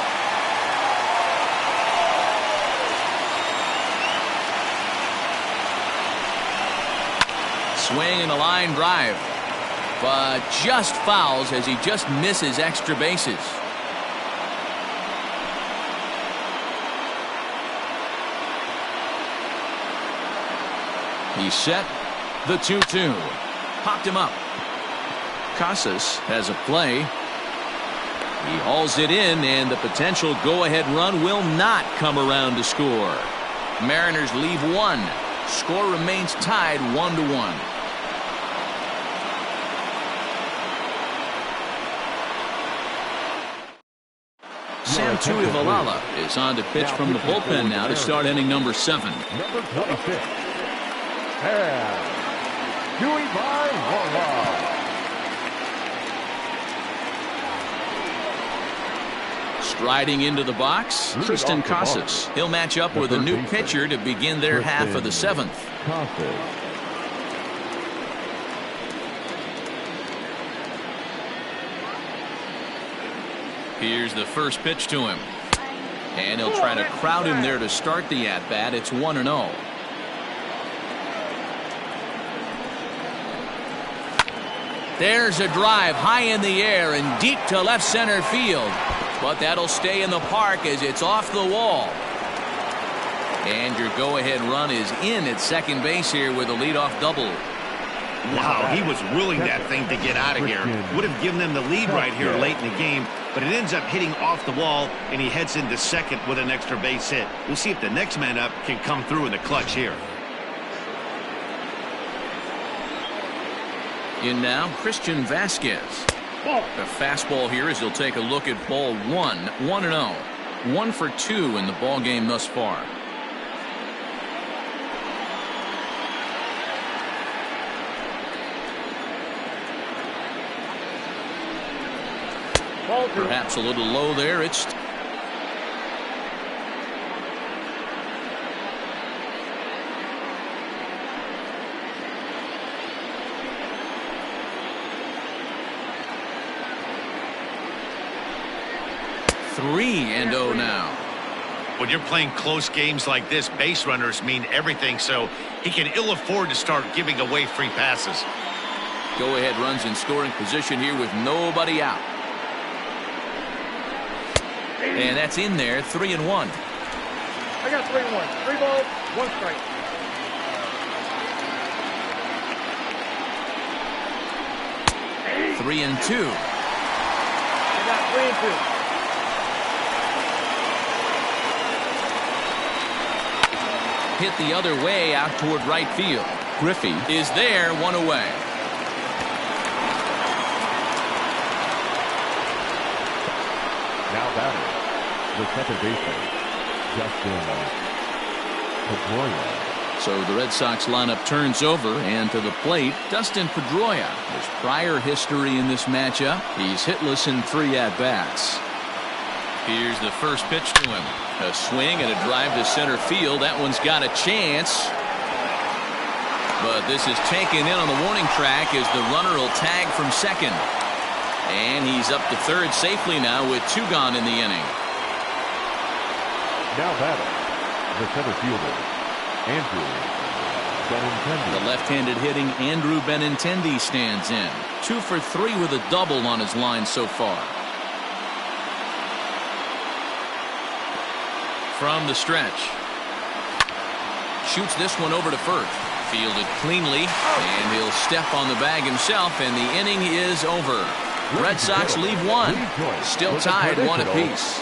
Swing and a line drive, but just fouls as he just misses extra bases. He's set. The 2-2. Popped him up. Casas has a play. He hauls it in, and the potential go-ahead run will not come around to score. Mariners leave 1. Score remains tied 1-1. Sam Tuivalala is on to pitch from the bullpen now to start inning number 7. Number 26. And Tuivalala. Striding into the box, Tristan Casas. He'll match up with a new pitcher to begin their half of the 7th. Here's the first pitch to him. And he'll try to crowd him there to start the at-bat. It's 1-0. There's a drive high in the air and deep to left center field. But that'll stay in the park as it's off the wall. And your go-ahead run is in at second base here with a leadoff double. Wow, he was willing that thing to get out of here. Would have given them the lead right here late in the game, but it ends up hitting off the wall, and he heads into second with an extra base hit. We'll see if the next man up can come through in the clutch here. In now, Christian Vasquez. The fastball here as he'll take a look at ball 1. 1-0. 1 for 2 in the ball game thus far. Perhaps a little low there. It's three and 0 now. When you're playing close games like this, base runners mean everything, so he can ill afford to start giving away free passes. Go-ahead runs in scoring position here with nobody out. And that's in there, 3-1. I got 3-1. 3 balls, 1 strike. Three and 2. I got 3 and 2. Hit the other way out toward right field. Griffey is there, 1 away. Now batting, the second baseman, Dustin Pedroia. So the Red Sox lineup turns over, and to the plate, Dustin Pedroia. There's prior history in this matchup. He's hitless in 3 at-bats. Here's the first pitch to him. A swing and a drive to center field. That one's got a chance. But this is taken in on the warning track as the runner will tag from second. And he's up to third safely now with 2 gone in the inning. Now batting, the center fielder, Andrew Benintendi. The left-handed hitting Andrew Benintendi stands in. 2 for 3 with a double on his line so far. From the stretch. Shoots this one over to first. Fielded cleanly, and he'll step on the bag himself, and the inning is over. Red Sox leave 1. Still tied 1 apiece.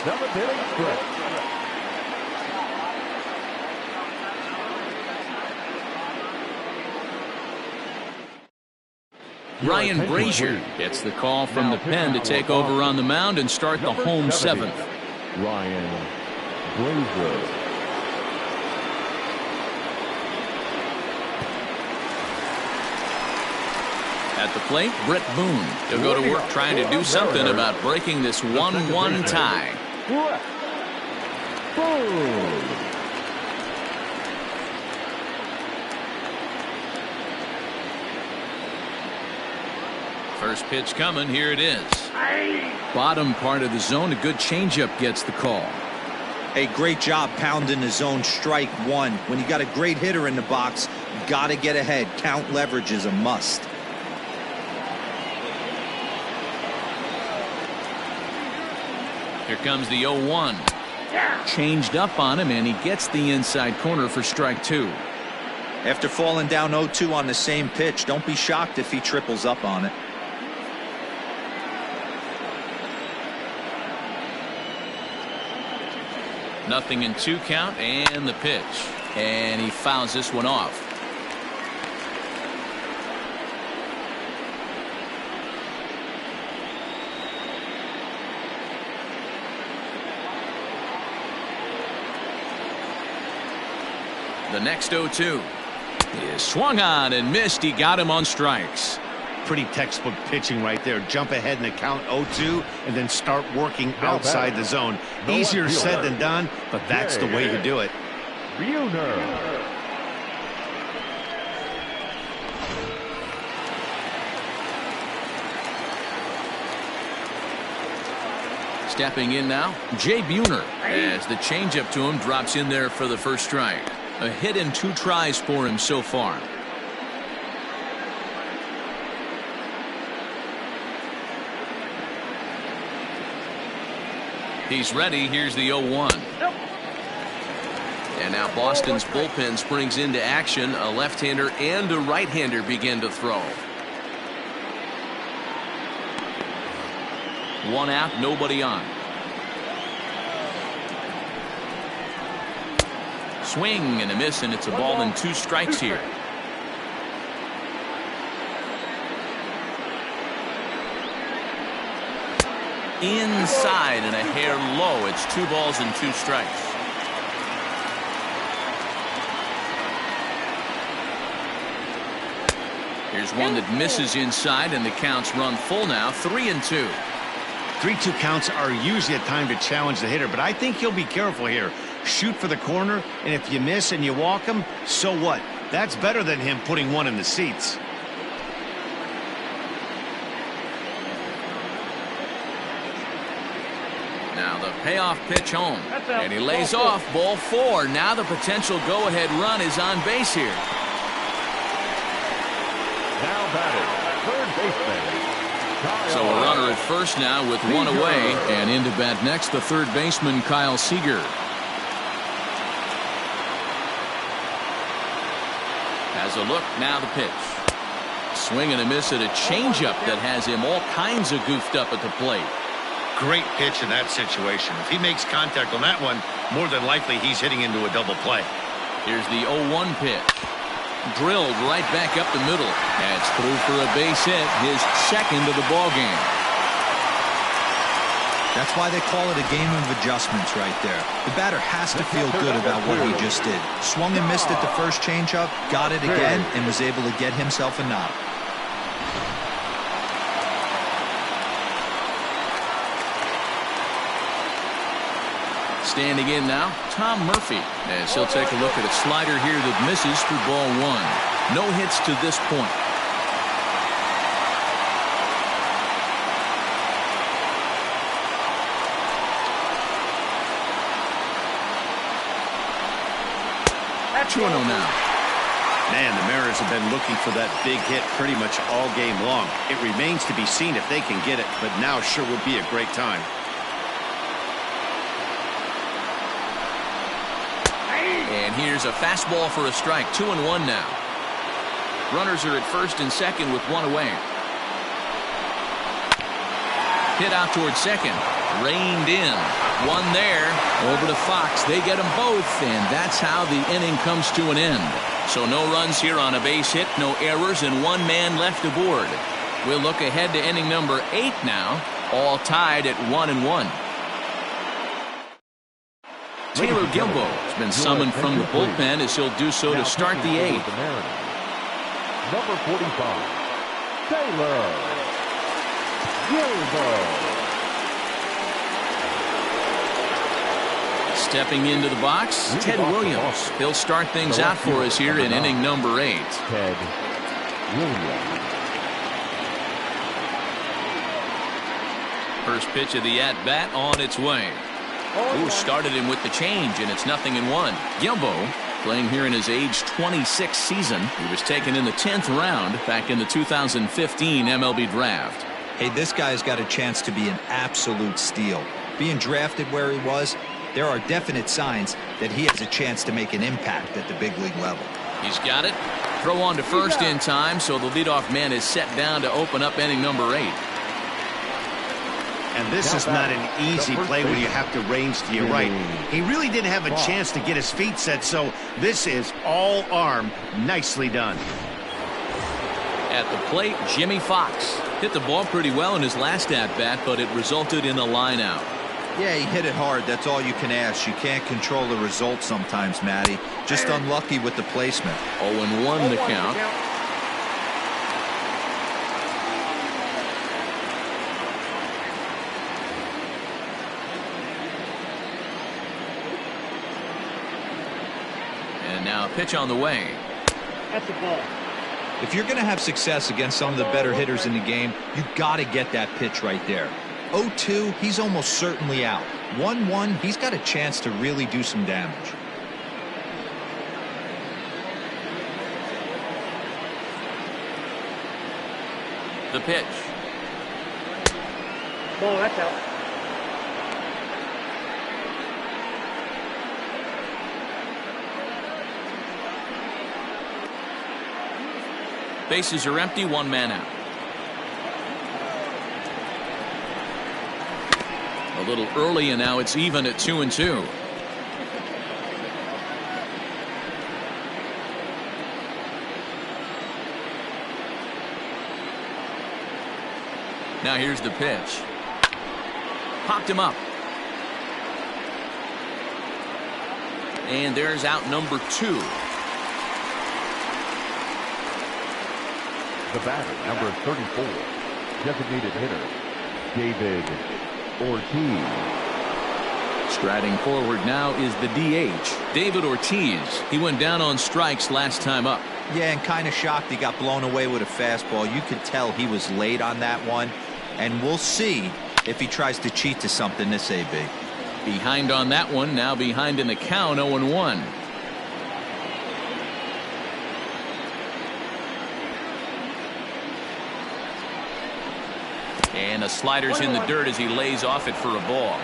Ryan Brazier gets the call from the pen to take over on the mound and start the home 7th. Ryan Brazier. At the plate, Brett Boone. He'll go to work trying to do something about breaking this 1-1 tie. First pitch coming. Here it is. Bottom part of the zone. A good changeup gets the call. Hey, great job pounding the zone. Strike 1. When you got a great hitter in the box, you got to get ahead. Count leverage is a must. Here comes the 0-1. Changed up on him, and he gets the inside corner for strike 2. After falling down 0-2 on the same pitch, don't be shocked if he triples up on it. Nothing in 2 count, and the pitch. And he fouls this one off. The next 0-2 is swung on and missed. He got him on strikes. Pretty textbook pitching right there. Jump ahead in the count 0-2 and then start working outside the zone. Easier said than done, but that's the way you do it. Stepping in now, Jay Buhner, as the changeup to him drops in there for the first strike. A hit in 2 tries for him so far. He's ready. Here's the 0-1. And now Boston's bullpen springs into action. A left-hander and a right-hander begin to throw. 1 out, nobody on. Swing and a miss, and it's a ball and 2 strikes here. Inside and a hair low. It's 2 balls and 2 strikes. Here's one that misses inside, and the counts run full now. 3-2. 3-2 counts are usually a time to challenge the hitter, but I think he'll be careful here. Shoot for the corner, and if you miss and you walk him, so what? That's better than him putting 1 in the seats. Now the payoff pitch home, and he lays off. Ball 4. Now the potential go-ahead run is on base here. Now batting, third baseman. So a runner at first now with 1 away, and into bat next the third baseman Kyle Seager. Has a look, now the pitch. Swing and a miss at a changeup that has him all kinds of goofed up at the plate. Great pitch in that situation. If he makes contact on that one, more than likely he's hitting into a double play. Here's the 0-1 pitch. Drilled right back up the middle. That's through for a base hit, his second of the ball game. That's why they call it a game of adjustments right there. The batter has to feel good about what he just did. Swung and missed at the first changeup, got it again, and was able to get himself a knock. Standing in now, Tom Murphy, as he'll take a look at a slider here that misses for ball one. No hits to this point. At 2-0 now. Man, the Mariners have been looking for that big hit pretty much all game long. It remains to be seen if they can get it, but now sure would be a great time. And here's a fastball for a strike. 2-1 now. Runners are at first and second with one away. Hit out towards second. Reined in. One there. Over to Fox. They get them both, and that's how the inning comes to an end. So no runs here on a base hit, no errors, and one man left aboard. We'll look ahead to inning number 8 now, all tied at 1-1. Taylor Gilbo has been summoned from the bullpen as he'll do so to start the 8th. Number 45, Taylor Gilbo. Stepping into the box, Ted Williams. He'll start things out for us here in inning number 8. Ted Williams. First pitch of the at-bat on its way. Ooh, started him with the change, and it's 0-1. Gilbo, playing here in his age 26 season. He was taken in the 10th round back in the 2015 MLB draft. Hey, this guy's got a chance to be an absolute steal. Being drafted where he was, there are definite signs that he has a chance to make an impact at the big league level. He's got it. Throw on to first in time, so the leadoff man is set down to open up inning number 8. And this is not an easy play when you have to range to your right. He really didn't have a chance to get his feet set, so this is all arm. Nicely done. At the plate, Jimmy Fox hit the ball pretty well in his last at-bat, but it resulted in a line out. Yeah, he hit it hard. That's all you can ask. You can't control the result sometimes, Matty. Just unlucky with the placement. 0-1 the count. And now a pitch on the way. That's the ball. If you're going to have success against some of the better hitters in the game, you've got to get that pitch right there. 0-2, he's almost certainly out. 1-1, he's got a chance to really do some damage. The pitch. Ball, that's out. Bases are empty, one man out. A little early, and now it's even at 2-2. Now here's the pitch. Popped him up. And there's out number 2. The batter, number 34, designated hitter, David Ortiz. Striding forward now is the DH, David Ortiz. He went down on strikes last time up. Yeah, and kind of shocked he got blown away with a fastball. You could tell he was late on that one. And we'll see if he tries to cheat to something this AB. Behind on that one, now behind in the count, 0-1. And a slider's in the dirt as he lays off it for a ball.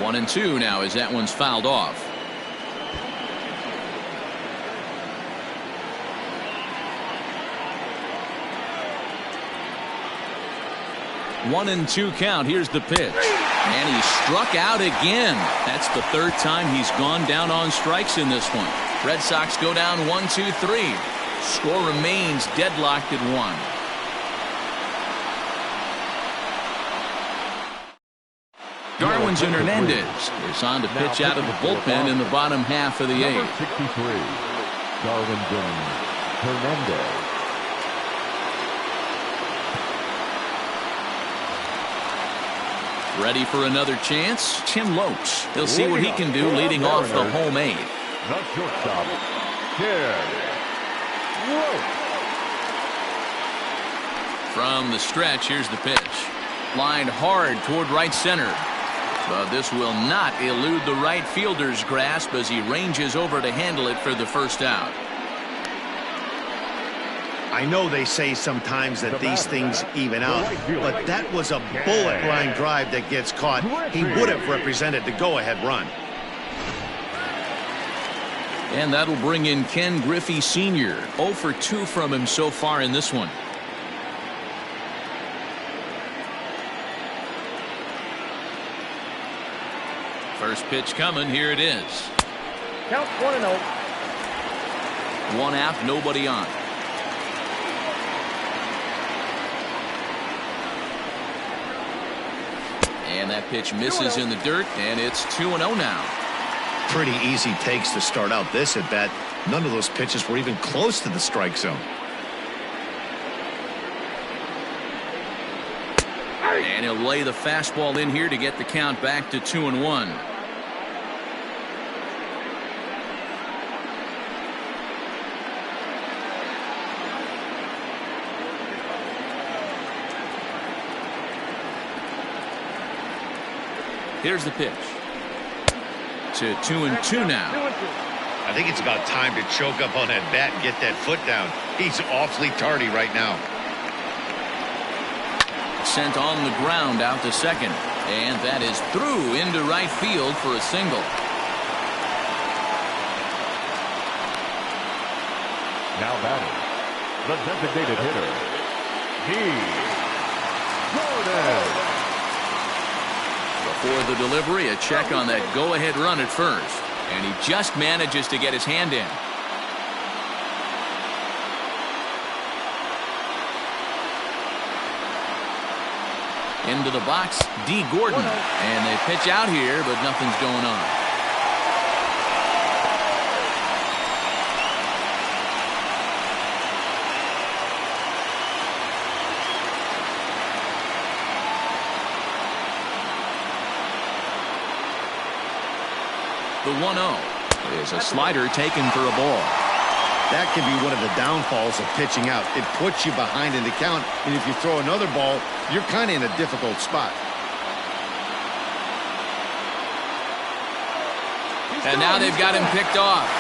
One and two now as that one's fouled off. One and two count. Here's the pitch. And he struck out again. That's the third time he's gone down on strikes in this one. Red Sox go down 1-2-3. Score remains deadlocked at 1. Darwin's and Hernandez is on to pitch out of the bullpen in the bottom half of the 8th. 63, Darwin Hernandez. Ready for another chance? Tim Lopes. He'll see what he can do leading off the home 8th. The shortstop, Tim Lopes. From the stretch, here's the pitch. Lined hard toward right center. But this will not elude the right fielder's grasp as he ranges over to handle it for the first out. I know they say sometimes that these things even out, but that was a bullet line drive that gets caught. He would have represented the go-ahead run. And that'll bring in Ken Griffey Sr. 0 for 2 from him so far in this one. First pitch coming. Here it is. Count 1-0. 1 out, nobody on. And that pitch misses in the dirt, and it's 2-0 now. Pretty easy takes to start out this at bat. None of those pitches were even close to the strike zone. And he'll lay the fastball in here to get the count back to 2-1. Here's the pitch. To 2-2 now. I think it's about time to choke up on that bat and get that foot down. He's awfully tardy right now. Sent on the ground out to second. And that is through into right field for a single. Now batting, the designated hitter, Jordan. Before the delivery, a check on that go-ahead run at first. And he just manages to get his hand in. Into the box, D. Gordon. And they pitch out here, but nothing's going on. The 1-0 is a slider taken for a ball. That can be one of the downfalls of pitching out. It puts you behind in the count, and if you throw another ball, you're kind of in a difficult spot. And now they've got him picked off.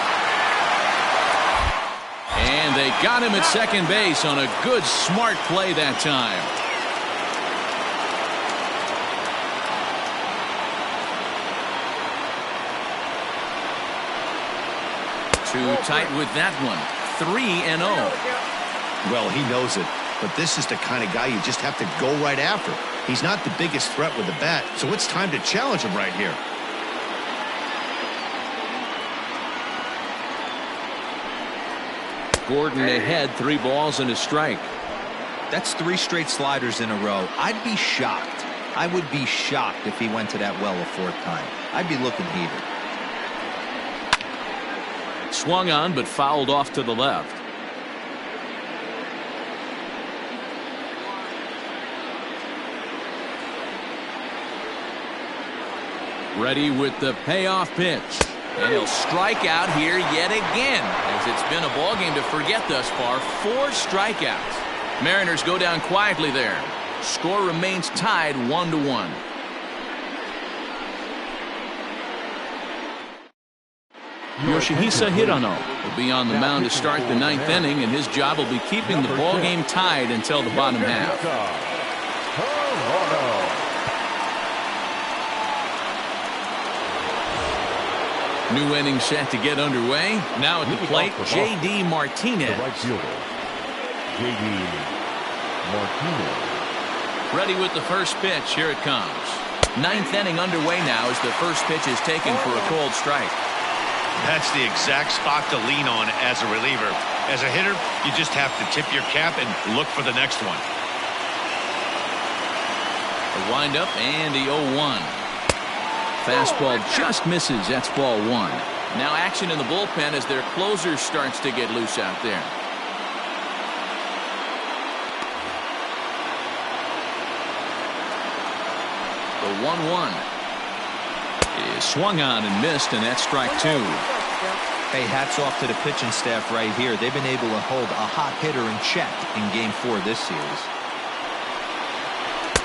And they got him at second base on a good, smart play that time. Too tight with that one. 3-0. Well, he knows it, but this is the kind of guy you just have to go right after. He's not the biggest threat with the bat, so it's time to challenge him right here. Gordon ahead, 3 balls and a strike. That's 3 straight sliders in a row. I'd be shocked. I would be shocked if he went to that well a 4th time. I'd be looking heated. Swung on, but fouled off to the left. Ready with the payoff pitch. And he'll strike out here yet again, as it's been a ball game to forget thus far. 4 strikeouts. Mariners go down quietly there. Score remains tied 1-1. Yoshihisa Hirano will be on the mound to start the 9th inning, and his job will be keeping the ball game tied until the bottom half. New inning set to get underway. Now at the plate, J.D. Martinez. J.D. Martinez. Ready with the first pitch. Here it comes. 9th inning underway now as the first pitch is taken for a cold strike. That's the exact spot to lean on as a reliever. As a hitter, you just have to tip your cap and look for the next one. The windup and the 0-1. Fastball just misses. That's ball one. Now action in the bullpen as their closer starts to get loose out there. The 1-1 is swung on and missed, and that's strike two. Hey, hats off to the pitching staff right here. They've been able to hold a hot hitter in check in Game 4 this series.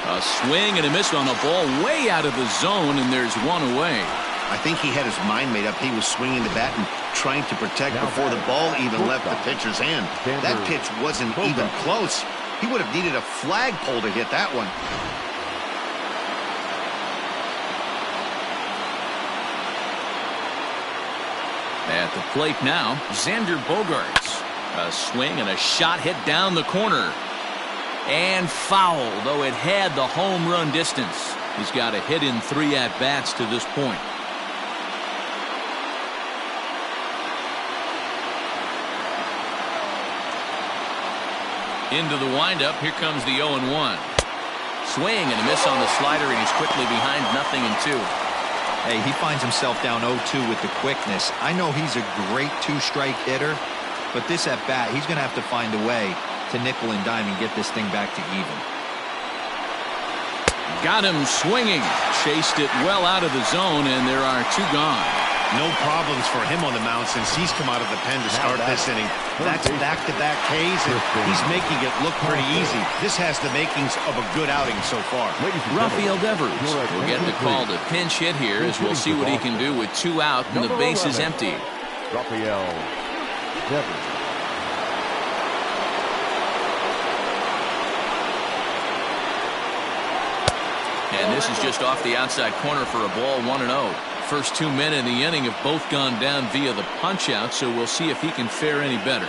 A swing and a miss on a ball way out of the zone, and there's one away. I think he had his mind made up. He was swinging the bat and trying to protect before the ball even left the pitcher's hand. That pitch wasn't even close. He would have needed a flagpole to hit that one. At the plate now, Xander Bogaerts. A swing and a shot hit down the corner. And foul, though it had the home run distance. He's got a hit in 3 at-bats to this point. Into the windup, here comes the 0-1. Swing and a miss on the slider, and he's quickly behind 0-2. Hey, he finds himself down 0-2 with the quickness. I know he's a great 2-strike hitter, but this at bat, he's going to have to find a way to nickel and dime and get this thing back to even. Got him swinging. Chased it well out of the zone, and there are 2 gone. No problems for him on the mound since he's come out of the pen to start this inning. That's back-to-back Ks, and he's making it look pretty easy. This has the makings of a good outing so far. Rafael Devers will get the call to pinch hit here, as we'll see what he can do with 2 out and the base is empty. Rafael Devers. And this is just off the outside corner for a ball, 1-0. First 2 men in the inning have both gone down via the punch-out, so we'll see if he can fare any better.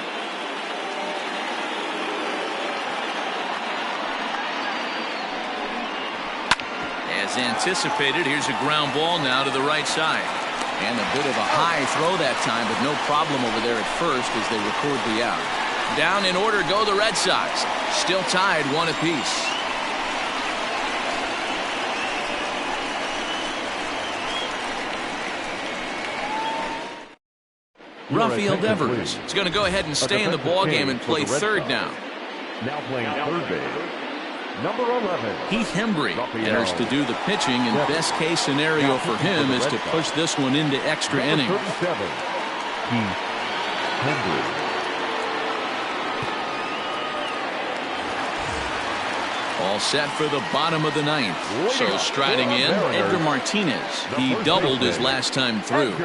As anticipated, here's a ground ball now to the right side. And a bit of a high throw that time, but no problem over there at first as they record the out. Down in order go the Red Sox. Still tied 1 apiece. Rafael Devers is going to go ahead and stay in the ballgame and play third now. Now playing third base, number 11. Heath Hembry enters to do the pitching, and best case scenario for him is to push this one into extra innings. 37. Heath Hembry. All set for the bottom of the 9th. So striding in, Edgar Martinez. He doubled his last time through.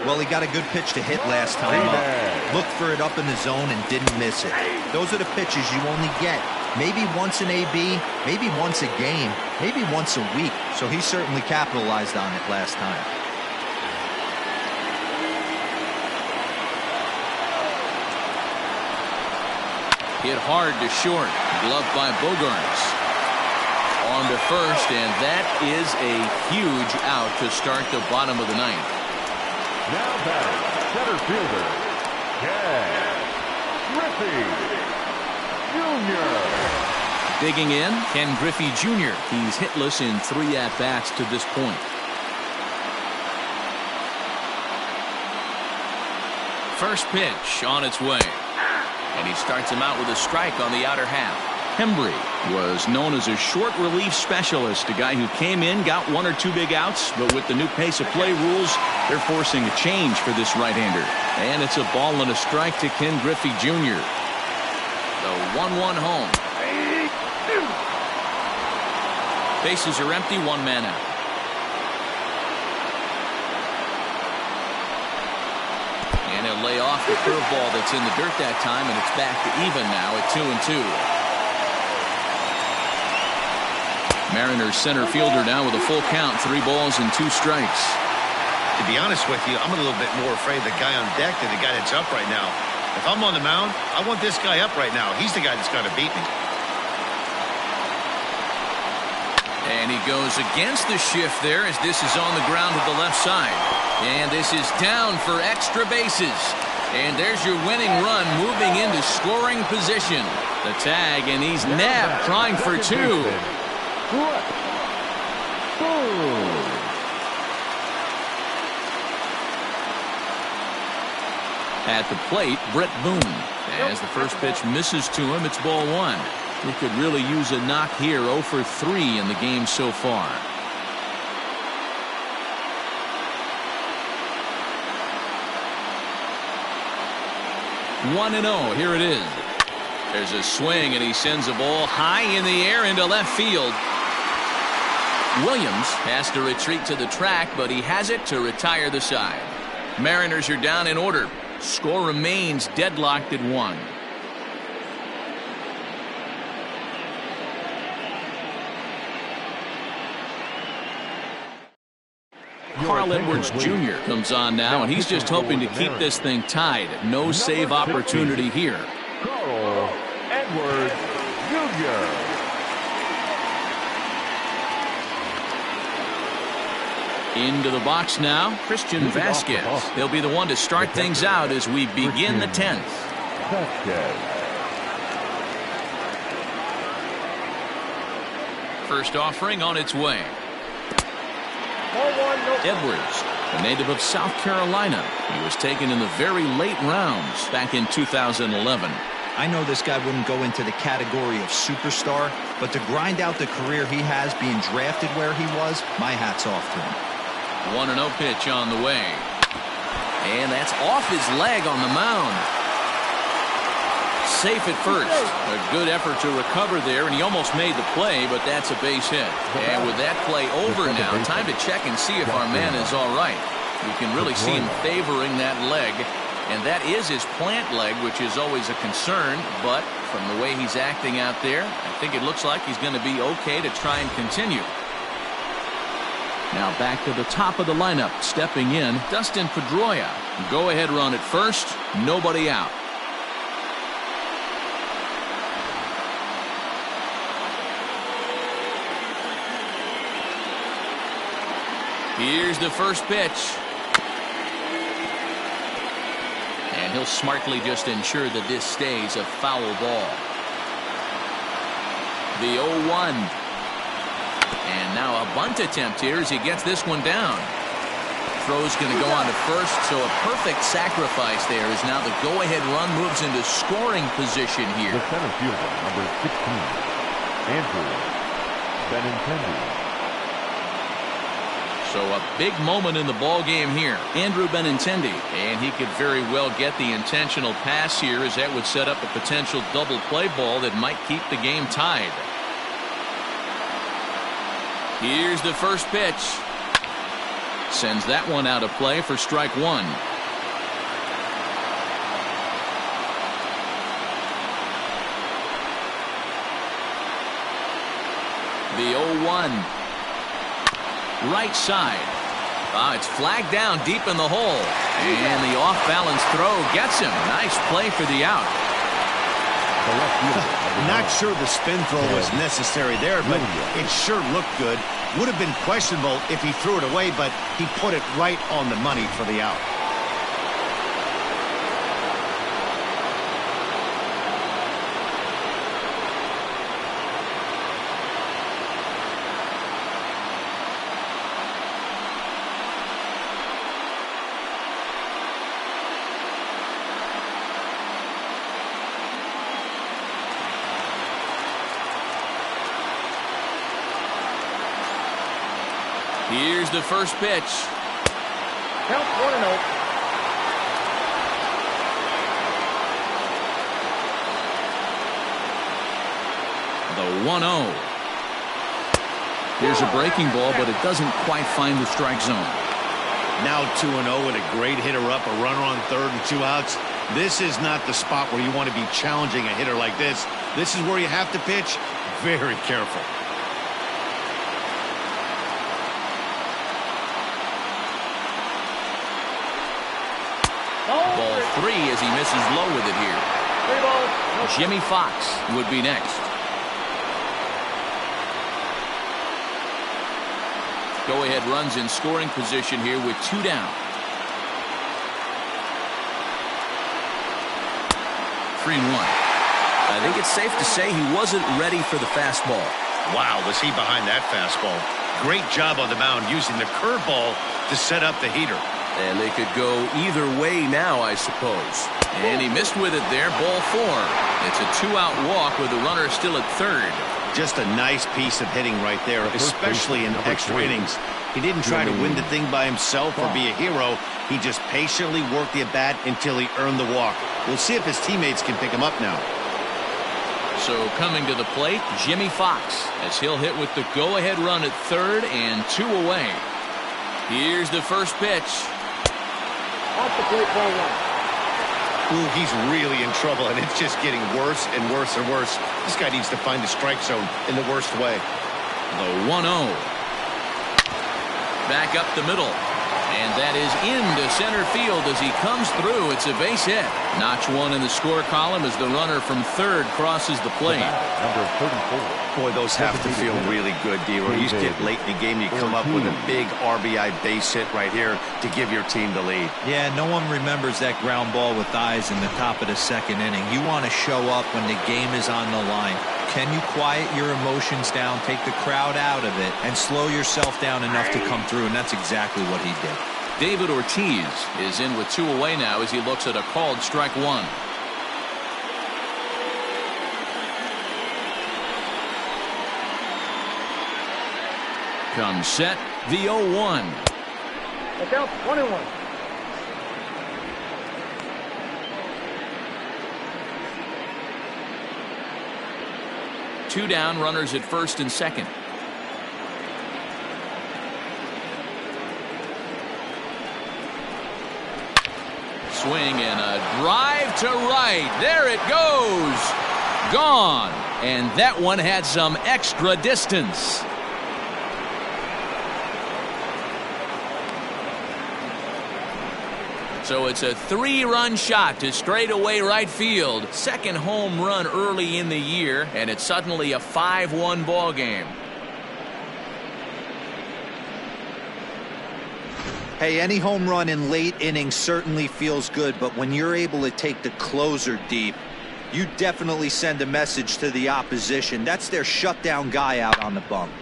Well, he got a good pitch to hit last time up. Looked for it up in the zone and didn't miss it. Those are the pitches you only get maybe once in AB, maybe once a game, maybe once a week. So he certainly capitalized on it last time. Hit hard to short. Gloved by Bogaerts. On to first, and that is a huge out to start the bottom of the 9th. Now batting, center fielder, Ken Griffey Jr. Digging in, Ken Griffey Jr. He's hitless in 3 at-bats to this point. First pitch on its way. And he starts him out with a strike on the outer half. Hembry was known as a short relief specialist, a guy who came in, got 1 or 2 big outs, but with the new pace of play rules, they're forcing a change for this right-hander. And it's a ball and a strike to Ken Griffey Jr. The 1-1 home. Bases are empty, 1 man out. And he'll lay off the curveball that's in the dirt that time, and it's back to even now at 2-2. Mariners center fielder now with a full count, 3 balls and 2 strikes. To be honest with you, I'm a little bit more afraid of the guy on deck than the guy that's up right now. If I'm on the mound, I want this guy up right now. He's the guy that's got to beat me. And he goes against the shift there as this is on the ground to the left side. And this is down for extra bases. And there's your winning run moving into scoring position. The tag, and he's nabbed trying for two. At the plate, Brett Boone. As the first pitch misses to him, it's ball one. He could really use a knock here. 0 for 3 in the game so far. One and 0. Here it is. There's a swing, and he sends a ball high in the air into left field. Williams has to retreat to the track, but he has it to retire the side. Mariners are down in order. Score remains deadlocked at 1. Carl Edwards Jr. comes on now, and he's just hoping to keep this thing tied. No save opportunity here. Carl Edwards Jr. Into the box now, Christian Vasquez. He'll be the one to start things out as we begin the 10th. First offering on its way. Edwards, a native of South Carolina. He was taken in the very late rounds back in 2011. I know this guy wouldn't go into the category of superstar, but to grind out the career he has being drafted where he was, my hat's off to him. 1-0 pitch on the way. And that's off his leg on the mound. Safe at first. A good effort to recover there, and he almost made the play, but that's a base hit. And with that play over now, time to check and see if our man is all right. You can really see him favoring that leg, and that is his plant leg, which is always a concern, but from the way he's acting out there, I think it looks like he's going to be okay to try and continue. Now back to the top of the lineup, stepping in, Dustin Pedroia. Go-ahead run at first, nobody out. Here's the first pitch. And he'll smartly just ensure that this stays a foul ball. The 0-1. And now a bunt attempt here as he gets this one down. Throw's going to go on to first, so a perfect sacrifice there as now the go-ahead run moves into scoring position here. The center fielder, number 16, Andrew Benintendi. So a big moment in the ball game here. Andrew Benintendi, and he could very well get the intentional pass here as that would set up a potential double play ball that might keep the game tied. Here's the first pitch. Sends that one out of play for strike one. The 0-1. Right side. It's flagged down deep in the hole. And the off-balance throw gets him. Nice play for the out. Not sure the spin throw was necessary there, but it sure looked good. Would have been questionable if he threw it away, but he put it right on the money for the out. Here's the first pitch. Count 1-0. The 1-0. Here's a breaking ball, but it doesn't quite find the strike zone. Now 2-0 with a great hitter up, a runner on third and 2 outs. This is not the spot where you want to be challenging a hitter like this. This is where you have to pitch very careful. Ball 3 as he misses low with it here. 3 balls. Jimmy Fox would be next. Go-ahead runs in scoring position here with 2 down. 3-1. I think it's safe to say he wasn't ready for the fastball. Wow, was he behind that fastball. Great job on the mound using the curveball to set up the heater. And they could go either way now, I suppose. And he missed with it there, ball 4. It's a 2-out walk with the runner still at third. Just a nice piece of hitting right there, especially in extra innings. He didn't try to win the thing by himself or be a hero. He just patiently worked the at-bat until he earned the walk. We'll see if his teammates can pick him up now. So coming to the plate, Jimmy Fox, as he'll hit with the go-ahead run at third and 2 away. Here's the first pitch. Off the plate, ball 1. Ooh, he's really in trouble, and it's just getting worse and worse and worse. This guy needs to find the strike zone in the worst way. The 1-0. Back up the middle. And that is into center field as he comes through. It's a base hit. Notch 1 in the score column as the runner from third crosses the plate. Number 34. Boy, those have to feel really good, D-Roy. You get late in the game, you come up with a big RBI base hit right here to give your team the lead. Yeah, no one remembers that ground ball with eyes in the top of the second inning. You want to show up when the game is on the line. Can you quiet your emotions down, take the crowd out of it, and slow yourself down enough to come through? And that's exactly what he did. David Ortiz is in with 2 away now as he looks at a called strike 1. Comes set, the 0-1. Look out, 1-1. Two down, runners at first and second. Swing and a drive to right. There it goes. Gone. And that one had some extra distance. So it's a 3-run shot to straightaway right field. Second home run early in the year, and it's suddenly a 5-1 ball game. Hey, any home run in late innings certainly feels good, but when you're able to take the closer deep, you definitely send a message to the opposition. That's their shutdown guy out on the bump.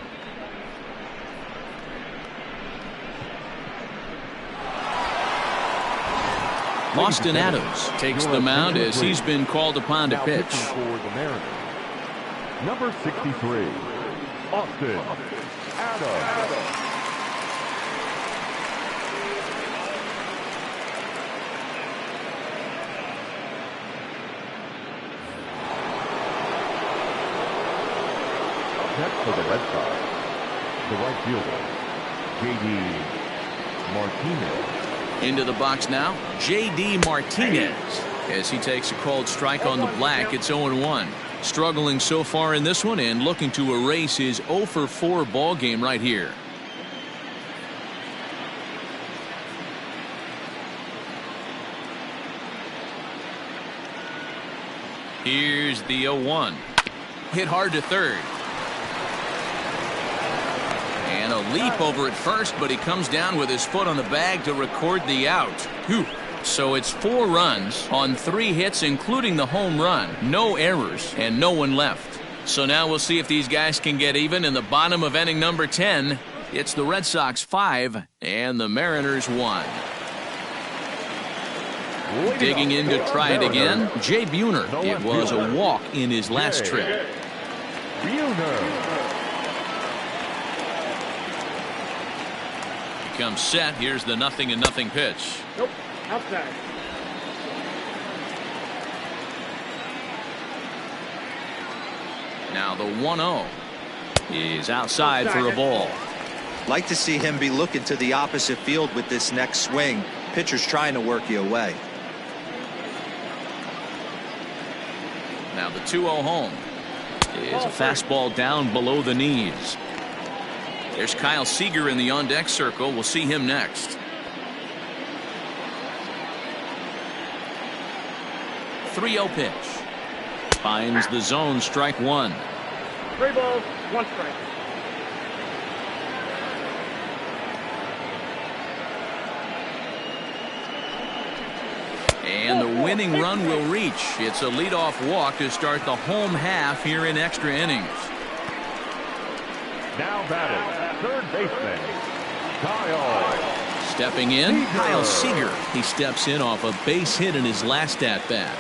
Austin Adams takes the mound as he's been called upon to pitch. For the Mariners, number 63, Austin Adams. Next for the Red Sox, the right fielder, J.D. Martinez. Into the box now, J.D. Martinez. As he takes a called strike on the black, it's 0-1. Struggling so far in this one and looking to erase his 0-for-4 ball game right here. Here's the 0-1. Hit hard to third. And a leap over at first, but he comes down with his foot on the bag to record the out. Whew. So it's 4 runs on 3 hits, including the home run. No errors and no one left. So now we'll see if these guys can get even in the bottom of inning number 10. It's the Red Sox 5 and the Mariners 1. Digging in to try it again, Jay Buhner. It was a walk in his last trip. Buhner. Comes set. Here's the 0-0 pitch. Nope, outside. Now the 1-0 is outside for a ball. Like to see him be looking to the opposite field with this next swing. Pitcher's trying to work you away. Now the 2-0 home is a fastball down below the knees. There's Kyle Seager in the on-deck circle. We'll see him next. 3-0 pitch. Finds the zone, strike 1. 3 balls, 1 strike. And the winning run will reach. It's a leadoff walk to start the home half here in extra innings. Now batting, third baseman, Kyle. Stepping in, Kyle Seager. He steps in off a base hit in his last at-bat.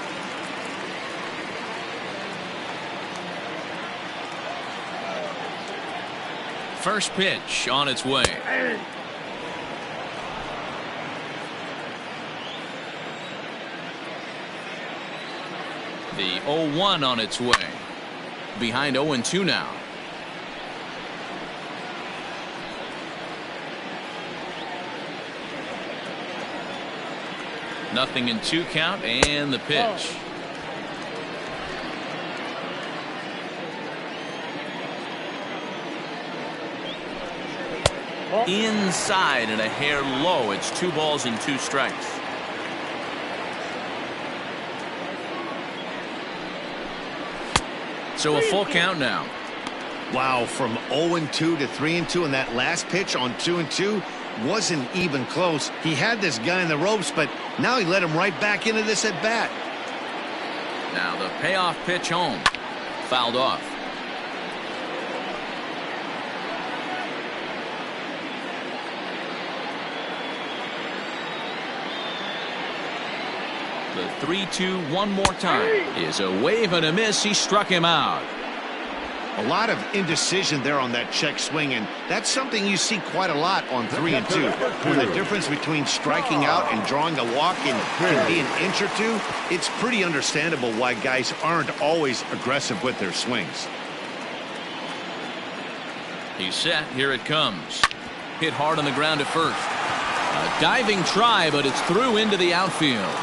First pitch on its way. The 0-1 on its way. Behind 0-2 now. Nothing in 2 count, and the pitch. Inside and a hair low. It's 2 balls and 2 strikes. So a full count now. Wow, from 0-2 to 3-2, and that last pitch on 2-2 wasn't even close. He had this guy in the ropes, but now he let him right back into this at bat. Now the payoff pitch home. Fouled off. The 3-2 one more time is a wave and a miss. He struck him out. A lot of indecision there on that check swing, and that's something you see quite a lot on 3-2. When the difference between striking out and drawing a walk can be an inch or two, it's pretty understandable why guys aren't always aggressive with their swings. He's set. Here it comes. Hit hard on the ground at first. A diving try, but it's through into the outfield.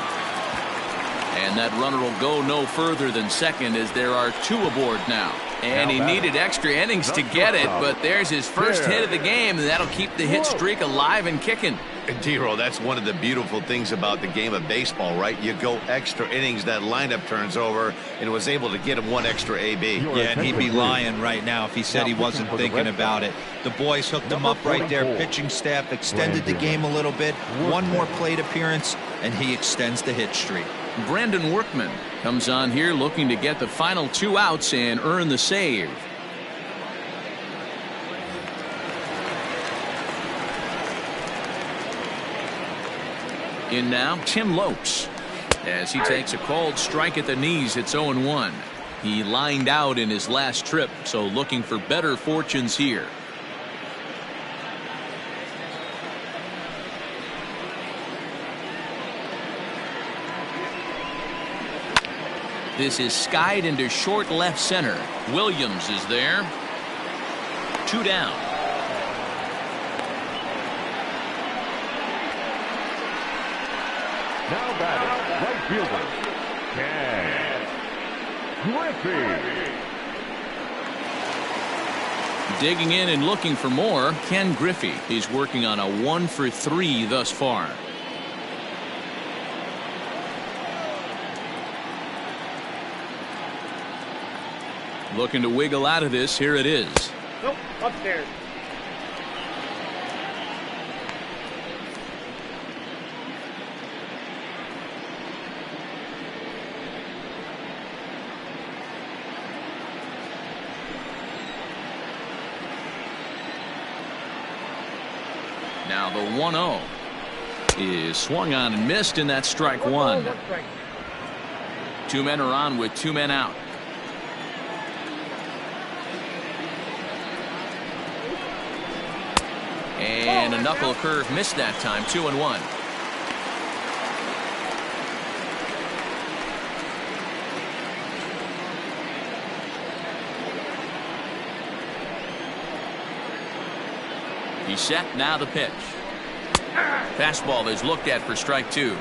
And that runner will go no further than second as there are 2 aboard now. And he needed extra innings to get it, but there's his first hit of the game, and that'll keep the hit streak alive and kicking. D-Roll, that's one of the beautiful things about the game of baseball, right? You go extra innings, that lineup turns over, and was able to get him 1 extra AB. Yeah, and he'd be lying right now if he said he wasn't thinking about it. The boys hooked him up right there. Pitching staff extended the game a little bit. 1 more plate appearance, and he extends the hit streak. Brandon Workman comes on here looking to get the final 2 outs and earn the save. In now, Tim Lopes. As he takes a called strike at the knees, it's 0-1. He lined out in his last trip, so looking for better fortunes here. This is skied into short left center. Williams is there. 2 down. Now batting, right fielder, Ken Griffey. Digging in and looking for more, Ken Griffey. He's working on a 1 for 3 thus far. Looking to wiggle out of this. Here it is. Nope, upstairs. Now the 1-0 is swung on and missed, and that's strike 1. 2 men are on with 2 men out. And a knuckle curve missed that time. 2-1. He's set. Now the pitch. Fastball is looked at for strike 2.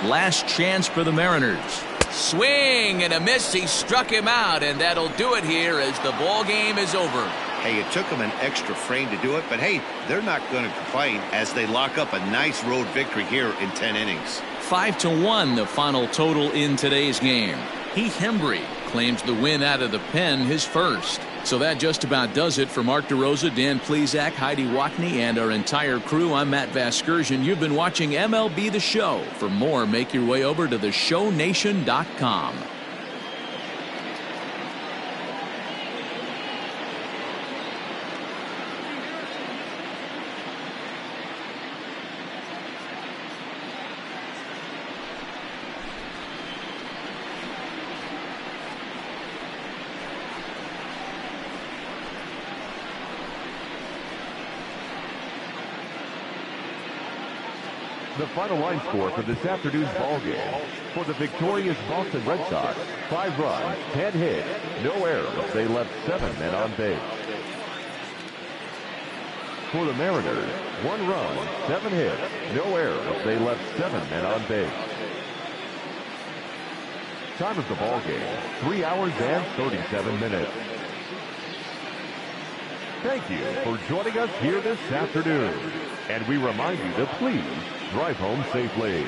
Last chance for the Mariners. Swing and a miss. He struck him out, and that'll do it here as the ball game is over. Hey, it took them an extra frame to do it, but hey, they're not going to complain as they lock up a nice road victory here in 10 innings. 5-1 the final total in today's game. Heath Hembry claims the win out of the pen, his first. So that just about does it for Mark DeRosa, Dan Plesac, Heidi Watney, and our entire crew. I'm Matt Vasgersian. You've been watching MLB The Show. For more, make your way over to theshownation.com. The final line score for this afternoon's ball game. For the victorious Boston Red Sox, 5 runs, 10 hits, no errors. They left 7 men on base. For the Mariners, 1 run, 7 hits, no errors. They left 7 men on base. Time of the ball game, 3 hours and 37 minutes. Thank you for joining us here this afternoon. And we remind you to please drive home safely.